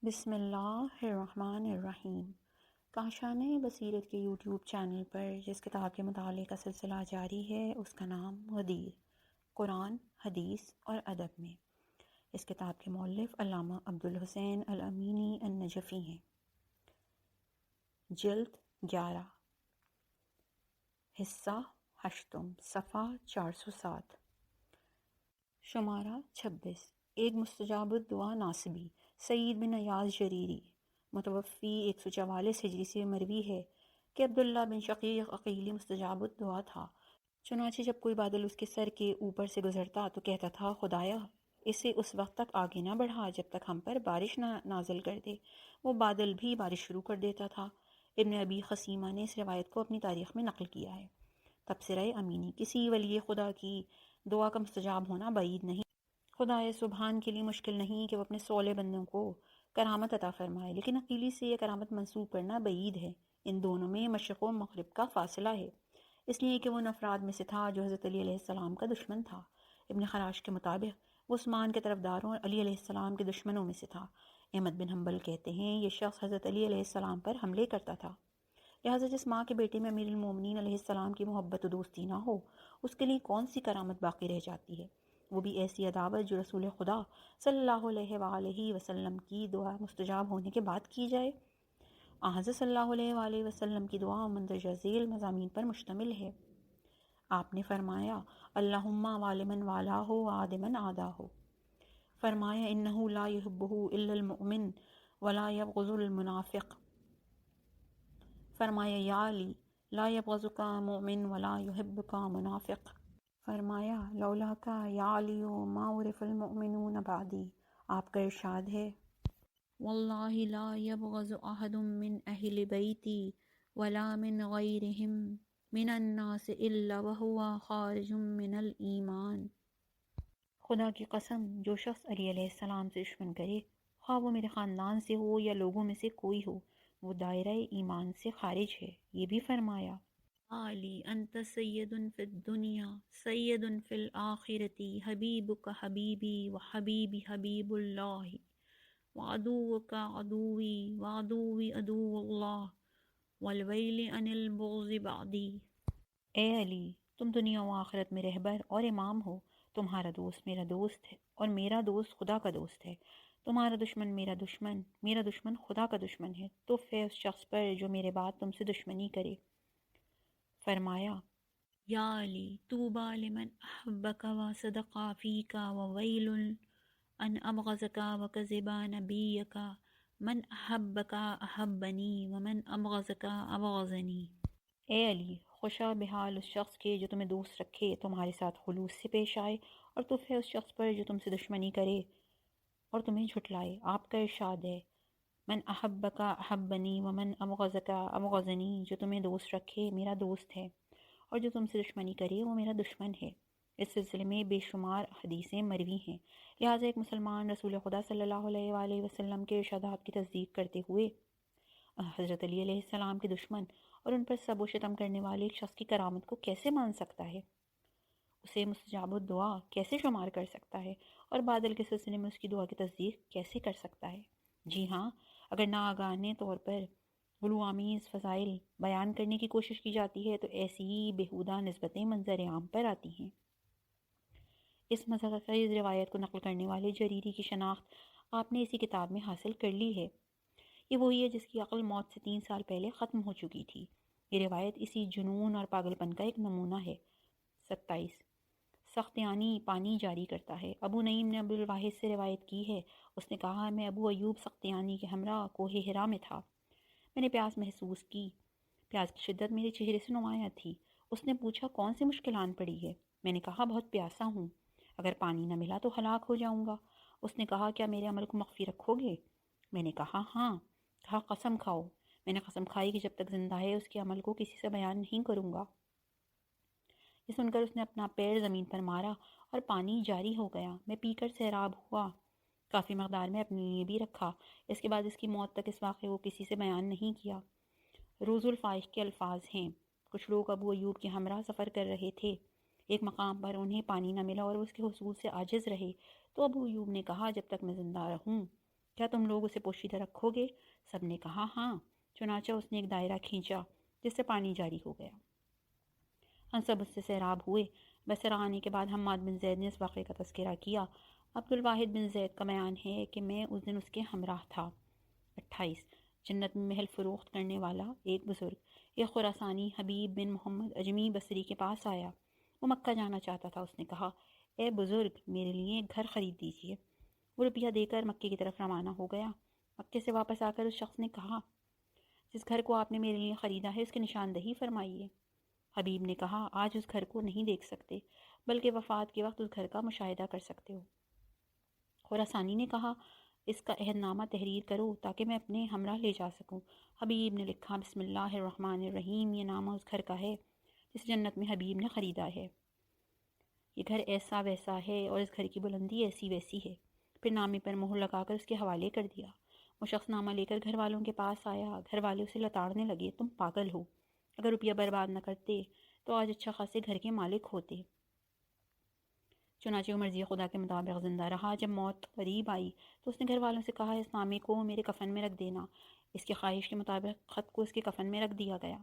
بسم اللہ الرحمن الرحیم۔ کاشانِ بصیرت کے یوٹیوب چینل پر جس کتاب کے مطالعے کا سلسلہ جاری ہے اس کا نام غدیر قرآن، حدیث اور ادب میں۔ اس کتاب کے مؤلف علامہ عبدالحسین الامینی النجفی ہیں۔ جلد 11، حصہ 8، صفحہ 407، شمارہ 26۔ ایک مستجاب الدعا ناصبی سعید بن ایاز جریری متوفی 144 ہجری سے مروی ہے کہ عبداللہ بن شقیق عقیلی مستجاب الدعا تھا۔ چنانچہ جب کوئی بادل اس کے سر کے اوپر سے گزرتا تو کہتا تھا، خدایا اسے اس وقت تک آگے نہ بڑھا جب تک ہم پر بارش نہ نازل کر دے۔ وہ بادل بھی بارش شروع کر دیتا تھا۔ ابن ابی خثیمہ نے اس روایت کو اپنی تاریخ میں نقل کیا ہے۔ تبصرہ امینی، کسی ولی خدا کی دعا کا مستجاب ہونا بعید نہیں۔ خدائے سبحان کے لیے مشکل نہیں کہ وہ اپنے سولے بندوں کو کرامت عطا فرمائے، لیکن عقیلی سے یہ کرامت منسوب کرنا بعید ہے۔ ان دونوں میں مشرق و مغرب کا فاصلہ ہے، اس لیے کہ وہ ان افراد میں سے تھا جو حضرت علی علیہ السلام کا دشمن تھا۔ ابن خراش کے مطابق وہ عثمان کے طرفداروں اور علی علیہ السلام کے دشمنوں میں سے تھا۔ احمد بن حنبل کہتے ہیں یہ شخص حضرت علی علیہ السلام پر حملے کرتا تھا، لہٰذا جس ماں کے بیٹے میں امیر المومنین علیہ السلام کی محبت و دوستی نہ ہو، اس کے لیے کون سی کرامت باقی رہ جاتی ہے؟ وہ بھی ایسی عداوت جو رسول خدا صلی اللہ علیہ وآلہ وسلم کی دعا مستجاب ہونے کے بعد کی جائے۔ حضرت صلی اللہ علیہ وآلہ وسلم کی دعا مندرجہ ذیل مضامین پر مشتمل ہے۔ آپ نے فرمایا، اللہم والمن والاہ وعادمن عاداہ۔ فرمایا، انہ لا یحبہ الا المؤمن ولا یبغض المنافق۔ فرمایا، یا علی لا یبغضک مؤمن ولا یحبک منافق۔ فرمایا، لولاکا یا علی ما عرف المؤمنون بعدی۔ آپ کا ارشاد ہے، واللہ لا یبغض احد من اہل بیتی ولا من غیرہم من الناس الا وہو خارج من الایمان۔ خدا کی قسم، جو شخص علی علیہ السلام سے دشمن کرے، خواہ وہ میرے خاندان سے ہو یا لوگوں میں سے کوئی ہو، وہ دائرہ ایمان سے خارج ہے۔ یہ بھی فرمایا، علی انت سید فی الدنیا سید فی الآخرۃ حبیبک حبیبی وحبیبی حبیب اللہ وعدوک عدوی وعدوی عدو اللہ والویل عن البغض بعدی۔ اے علی، تم دنیا و آخرت میں رہبر اور امام ہو۔ تمہارا دوست میرا دوست ہے اور میرا دوست خدا کا دوست ہے۔ تمہارا دشمن میرا دشمن خدا کا دشمن ہے۔ تو ہے اس شخص پر جو میرے بعد تم سے دشمنی کرے۔ فرمایا، یا علی طوبی لمن احبک وصدق فیک وویل ان ابغضک وکذب نبیک من احبک احبنی ومن ابغضک ابغضنی۔ اے علی، خوشا بحال اس شخص کے جو تمہیں دوست رکھے، تمہارے ساتھ خلوص سے پیش آئے، اور تو ہے اس شخص پر جو تم سے دشمنی کرے اور تمہیں جھٹلائے۔ آپ کا ارشاد ہے، من احبک احبنی ومن ابغضک ابغضنی۔ جو تمہیں دوست رکھے میرا دوست ہے، اور جو تم سے دشمنی کرے وہ میرا دشمن ہے۔ اس سلسلے میں بے شمار حدیثیں مروی ہیں، لہٰذا ایک مسلمان رسول خدا صلی اللہ علیہ وآلہ وسلم کے ارشادات کی تصدیق کرتے ہوئے حضرت علی علیہ السلام کے دشمن اور ان پر سب و شتم کرنے والے ایک شخص کی کرامت کو کیسے مان سکتا ہے؟ اسے مستجاب الدعا کیسے شمار کر سکتا ہے؟ اور بادل کے سلسلے میں اس کی دعا کی تصدیق کیسے کر سکتا ہے؟ جی ہاں، اگر ناآگاہانہ طور پر غلو آمیز فضائل بیان کرنے کی کوشش کی جاتی ہے تو ایسی ہی بیہودہ نسبتیں منظر عام پر آتی ہیں۔ اس مضحکہ روایت کو نقل کرنے والے جریری کی شناخت آپ نے اسی کتاب میں حاصل کر لی ہے۔ یہ وہی ہے جس کی عقل موت سے 3 سال پہلے ختم ہو چکی تھی۔ یہ روایت اسی جنون اور پاگل پن کا ایک نمونہ ہے۔ 27، سختیانی پانی جاری کرتا ہے۔ ابو نعیم نے ابو الواحد سے روایت کی ہے، اس نے کہا، میں ابو ایوب سختیانی کے ہمراہ کوہ ہرا میں تھا۔ میں نے پیاس محسوس کی، پیاس کی شدت میرے چہرے سے نمایاں تھی۔ اس نے پوچھا، کون سی مشکل آن پڑی ہے؟ میں نے کہا، بہت پیاسا ہوں، اگر پانی نہ ملا تو ہلاک ہو جاؤں گا۔ اس نے کہا، کیا میرے عمل کو مخفی رکھو گے؟ میں نے کہا، ہاں۔ کہا، قسم کھاؤ۔ میں نے قسم کھائی کہ جب تک زندہ ہے اس کے عمل کو کسی سے بیان نہیں کروں گا۔ یہ سن کر اس نے اپنا پیر زمین پر مارا اور پانی جاری ہو گیا۔ میں پی کر سیراب ہوا، کافی مقدار میں اپنے لیے بھی رکھا۔ اس کے بعد اس کی موت تک اس واقعے کو کسی سے بیان نہیں کیا۔ روز الفائق کے الفاظ ہیں، کچھ لوگ ابو ایوب کے ہمراہ سفر کر رہے تھے۔ ایک مقام پر انہیں پانی نہ ملا اور وہ اس کے حصول سے عاجز رہے، تو ابو ایوب نے کہا، جب تک میں زندہ رہوں کیا تم لوگ اسے پوشیدہ رکھو گے؟ سب نے کہا ہاں۔ چنانچہ اس نے ایک دائرہ کھینچا جس سے پانی جاری ہو گیا۔ ہم سب اس سے سیراب ہوئے۔ بصرہ آنے کے بعد حماد بن زید نے اس واقعے کا تذکرہ کیا۔ عبد الواحد بن زید کا بیان ہے کہ میں اس دن اس کے ہمراہ تھا۔ 28 جنت میں محل فروخت کرنے والا ایک بزرگ ایک خراسانی حبیب بن محمد اجمی بصری کے پاس آیا۔ وہ مکہ جانا چاہتا تھا۔ اس نے کہا اے بزرگ، میرے لیے ایک گھر خرید دیجیے۔ وہ روپیہ دے کر مکے کی طرف روانہ ہو گیا۔ مکے سے واپس آ کر اس شخص نے کہا جس گھر کو آپ نے میرے لیے خریدا ہے اس کی نشاندہی فرمائیے۔ حبیب نے کہا آج اس گھر کو نہیں دیکھ سکتے، بلکہ وفات کے وقت اس گھر کا مشاہدہ کر سکتے ہو۔ خراسانی نے کہا اس کا عہد نامہ تحریر کرو تاکہ میں اپنے ہمراہ لے جا سکوں۔ حبیب نے لکھا بسم اللہ الرحمن الرحیم، یہ نامہ اس گھر کا ہے جس جنت میں حبیب نے خریدا ہے۔ یہ گھر ایسا ویسا ہے اور اس گھر کی بلندی ایسی ویسی ہے۔ پھر نامے پر مہر لگا کر اس کے حوالے کر دیا۔ وہ شخص نامہ لے کر گھر والوں کے پاس آیا۔ گھر والے اسے لتاڑنے لگے تم پاگل ہو، اگر روپیہ برباد نہ کرتے تو آج اچھا خاصے گھر کے مالک ہوتے۔ چنانچہ وہ مرضی خدا کے مطابق زندہ رہا۔ جب موت قریب آئی تو اس نے گھر والوں سے کہا اس نامے کو میرے کفن میں رکھ دینا۔ اس کی خواہش کے مطابق خط کو اس کے کفن میں رکھ دیا گیا۔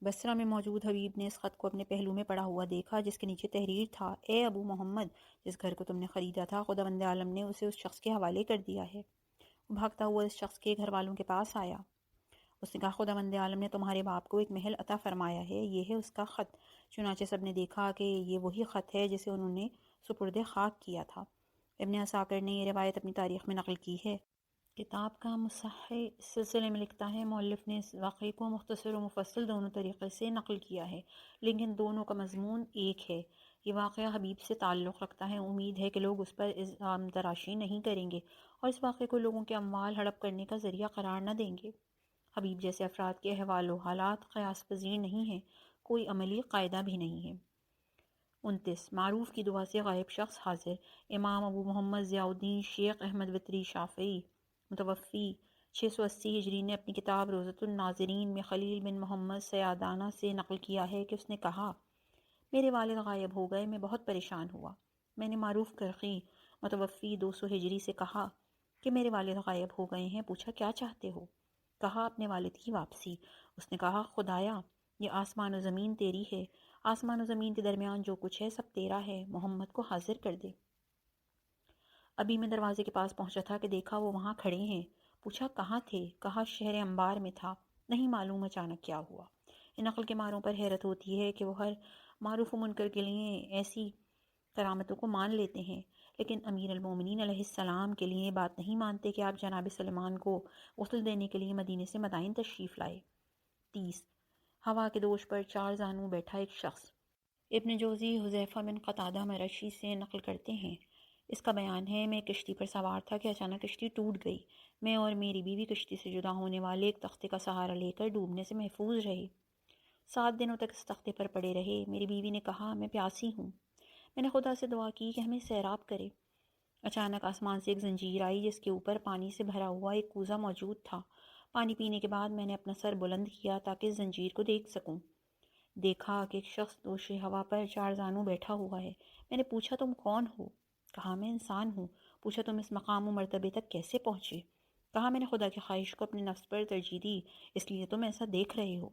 بصرہ میں موجود حبیب نے اس خط کو اپنے پہلو میں پڑا ہوا دیکھا جس کے نیچے تحریر تھا اے ابو محمد، جس گھر کو تم نے خریدا تھا خداوند عالم نے اسے اس شخص کے حوالے کر دیا ہے۔ وہ بھاگتا ہوا اس شخص کے گھر والوں کے پاس آیا۔ اس نے کہا خداوند عالم نے تمہارے باپ کو ایک محل عطا فرمایا ہے، یہ ہے اس کا خط۔ چنانچہ سب نے دیکھا کہ یہ وہی خط ہے جسے انہوں نے سپرد خاک کیا تھا۔ ابن عساکر نے یہ روایت اپنی تاریخ میں نقل کی ہے۔ کتاب کا مصحح اس سلسلے میں لکھتا ہے مؤلف نے اس واقعے کو مختصر و مفصل دونوں طریقے سے نقل کیا ہے، لیکن دونوں کا مضمون ایک ہے۔ یہ واقعہ حبیب سے تعلق رکھتا ہے۔ امید ہے کہ لوگ اس پر الزام تراشی نہیں کریں گے اور اس واقعے کو لوگوں کے اموال ہڑپ کرنے کا ذریعہ قرار نہ دیں گے۔ حبیب جیسے افراد کے احوال و حالات قیاس پذیر نہیں ہیں، کوئی عملی قاعدہ بھی نہیں ہے۔ 29 معروف کی دعا سے غائب شخص حاضر۔ امام ابو محمد ضیاء الدین شیخ احمد وطری شافعی متوفی 680 ہجری نے اپنی کتاب روضۃ الناظرین میں خلیل بن محمد سیادانہ سے نقل کیا ہے کہ اس نے کہا میرے والد غائب ہو گئے، میں بہت پریشان ہوا۔ میں نے معروف کرخی متوفی 200 ہجری سے کہا کہ میرے والد غائب ہو گئے ہیں۔ پوچھا کیا چاہتے ہو؟ کہا اپنے والد کی واپسی۔ اس نے کہا خدایا، یہ آسمان و زمین تیری ہے، آسمان و زمین کے درمیان جو کچھ ہے سب تیرا ہے، محمد کو حاضر کر دے۔ ابھی میں دروازے کے پاس پہنچا تھا کہ دیکھا وہ وہاں کھڑے ہیں۔ پوچھا کہاں تھے؟ کہا شہر انبار میں تھا۔ نہیں معلوم اچانک کیا ہوا۔ ان نقل کے ماروں پر حیرت ہوتی ہے کہ وہ ہر معروف و منکر کے لیے ایسی کرامتوں کو مان لیتے ہیں، لیکن امیر المومنین علیہ السلام کے لیے بات نہیں مانتے کہ آپ جناب سلمان کو غسل دینے کے لیے مدینے سے مدائن تشریف لائے۔ 30 ہوا کے دوش پر 4 زانو بیٹھا ایک شخص۔ ابن جوزی حذیفہ بن قتادہ مرشی سے نقل کرتے ہیں، اس کا بیان ہے میں کشتی پر سوار تھا کہ اچانک کشتی ٹوٹ گئی۔ میں اور میری بیوی کشتی سے جدا ہونے والے ایک تختے کا سہارا لے کر ڈوبنے سے محفوظ رہے۔ 7 دنوں تک اس تختے پر پڑے رہے۔ میری بیوی نے کہا میں پیاسی ہوں۔ میں نے خدا سے دعا کی کہ ہمیں سیراب کرے۔ اچانک آسمان سے ایک زنجیر آئی جس کے اوپر پانی سے بھرا ہوا ایک کوزہ موجود تھا۔ پانی پینے کے بعد میں نے اپنا سر بلند کیا تاکہ اس زنجیر کو دیکھ سکوں۔ دیکھا کہ ایک شخص دوش ہوا پر 4 زانو بیٹھا ہوا ہے۔ میں نے پوچھا تم کون ہو؟ کہا میں انسان ہوں۔ پوچھا تم اس مقام و مرتبے تک کیسے پہنچے؟ کہا میں نے خدا کی خواہش کو اپنے نفس پر ترجیح دی، اس لیے تم ایسا دیکھ رہے ہو۔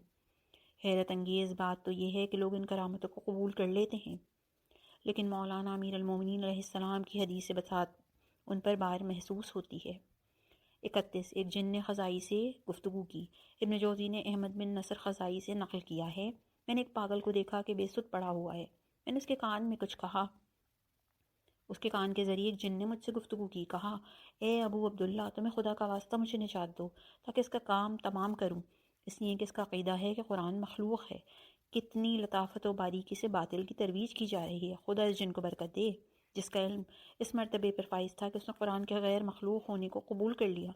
حیرت انگیز بات تو یہ ہے کہ لوگ ان کرامتوں کو قبول کر لیتے ہیں، لیکن مولانا امیر المومنین علیہ السلام کی حدیث بساط ان پر بار محسوس ہوتی ہے۔ 31 ایک جن نے خزائی سے گفتگو کی۔ ابن جوزی نے احمد بن نصر خزائی سے نقل کیا ہے، میں نے ایک پاگل کو دیکھا کہ بے سد پڑا ہوا ہے۔ میں نے اس کے کان میں کچھ کہا۔ اس کے کان کے ذریعے ایک جن نے مجھ سے گفتگو کی۔ کہا اے ابو عبداللہ، تمہیں خدا کا واسطہ مجھے نجات دو تاکہ اس کا کام تمام کروں، اس لیے کہ اس کا عقیدہ ہے کہ قرآن مخلوق ہے۔ کتنی لطافت و باریکی سے باطل کی ترویج کی جا رہی ہے۔ خدا اس جن کو برکت دے جس کا علم اس مرتبے پر فائز تھا کہ اس نے قرآن کے غیر مخلوق ہونے کو قبول کر لیا۔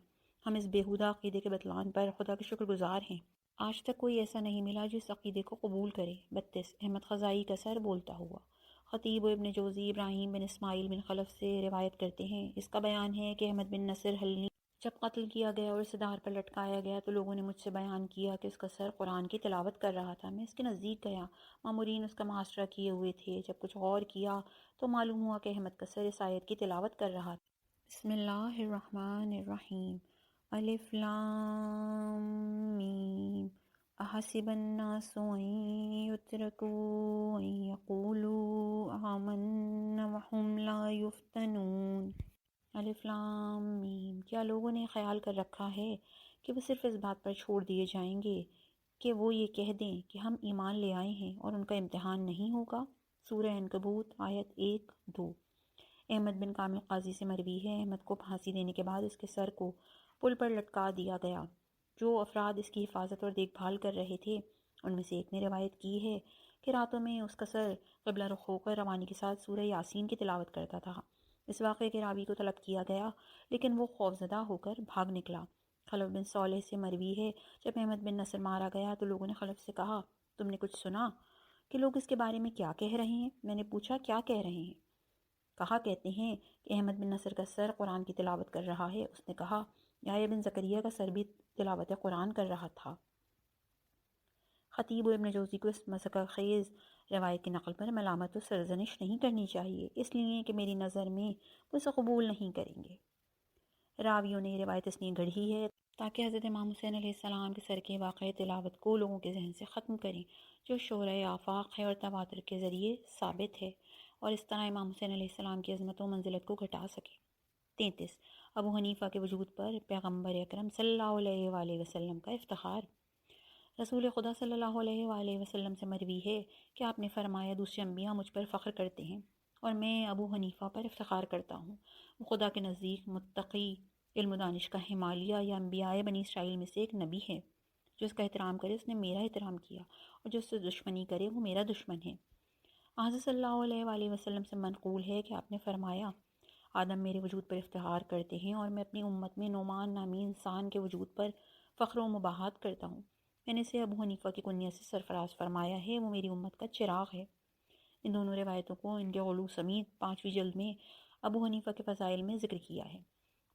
ہم اس بیہودہ عقیدے کے بطلان پر خدا کے شکر گزار ہیں۔ آج تک کوئی ایسا نہیں ملا جو اس عقیدے کو قبول کرے۔ 32 احمد خزائی کا سر بولتا ہوا۔ خطیب و ابن جوزی ابراہیم بن اسماعیل بن خلف سے روایت کرتے ہیں، اس کا بیان ہے کہ احمد بن نصر حلنی جب قتل کیا گیا اور اسے دار پر لٹکایا گیا تو لوگوں نے مجھ سے بیان کیا کہ اس کا سر قرآن کی تلاوت کر رہا تھا۔ میں اس کے نزدیک گیا، مامورین اس کا محاصرہ کیے ہوئے تھے۔ جب کچھ غور کیا تو معلوم ہوا کہ احمد کا سر اس آیت کی تلاوت کر رہا تھا۔ بسم اللہ الرحمن الرحیم الف لام میم احسب الناس ان یترکوا ان یقولوا آمنا وهم لا یفتنون۔ الف لام میم، کیا لوگوں نے خیال کر رکھا ہے کہ وہ صرف اس بات پر چھوڑ دیے جائیں گے کہ وہ یہ کہہ دیں کہ ہم ایمان لے آئے ہیں اور ان کا امتحان نہیں ہوگا؟ سورہ عنکبوت آیت 1-2۔ احمد بن کامل قاضی سے مروی ہے، احمد کو پھانسی دینے کے بعد اس کے سر کو پل پر لٹکا دیا گیا۔ جو افراد اس کی حفاظت اور دیکھ بھال کر رہے تھے ان میں سے ایک نے روایت کی ہے کہ راتوں میں اس کا سر قبلہ رخ ہو کر روانی کے ساتھ سورہ یاسین کی تلاوت کرتا تھا۔ اس واقعے کے راوی کو طلب کیا گیا لیکن وہ خوفزدہ ہو کر بھاگ نکلا۔ خلف بن صالح سے مروی ہے، جب احمد بن نصر مارا گیا تو لوگوں نے خلف سے کہا، تم نے کچھ سنا کہ لوگ اس کے بارے میں کیا کہہ رہے ہیں؟ میں نے پوچھا، کیا کہہ رہے ہیں؟ کہا کہتے ہیں کہ احمد بن نصر کا سر قرآن کی تلاوت کر رہا ہے۔ اس نے کہا، یحییٰ بن زکریا کا سر بھی تلاوت قرآن کر رہا تھا۔ خطیب ابن جوزی کو اس مسخہ خیز روایت کی نقل پر ملامت و سرزنش نہیں کرنی چاہیے، اس لیے کہ میری نظر میں وہ اسے قبول نہیں کریں گے۔ راویوں نے یہ روایت اس لیے گڑھی ہے تاکہ حضرت امام حسین علیہ السلام کے سر کے واقعہ تلاوت کو لوگوں کے ذہن سے ختم کریں، جو شورۂ آفاق ہے اور تواتر کے ذریعے ثابت ہے، اور اس طرح امام حسین علیہ السلام کی عظمت و منزلت کو گھٹا سکے۔ 33۔ ابو حنیفہ کے وجود پر پیغمبر اکرم صلی اللہ علیہ وآلہ وسلم کا افتخار۔ رسول خدا صلی اللہ علیہ وآلہ وسلم سے مروی ہے کہ آپ نے فرمایا، دوسرے انبیاء مجھ پر فخر کرتے ہیں اور میں ابو حنیفہ پر افتخار کرتا ہوں۔ وہ خدا کے نزدیک متقی، علم و دانش کا ہمالیہ یا انبیاء بنی اسرائیل میں سے ایک نبی ہے۔ جو اس کا احترام کرے اس نے میرا احترام کیا، اور جو اس سے دشمنی کرے وہ میرا دشمن ہے۔ حضرت صلی اللہ علیہ وآلہ وسلم سے منقول ہے کہ آپ نے فرمایا، آدم میرے وجود پر افتخار کرتے ہیں اور میں اپنی امت میں نعمان نامی انسان کے وجود پر فخر و مباحات کرتا ہوں۔ میں نے اسے ابو حنیفہ کی کنیت سے سرفراز فرمایا ہے، وہ میری امت کا چراغ ہے۔ ان دونوں روایتوں کو ان کے غلو سمیت 5ویں جلد میں ابو حنیفہ کے فضائل میں ذکر کیا ہے۔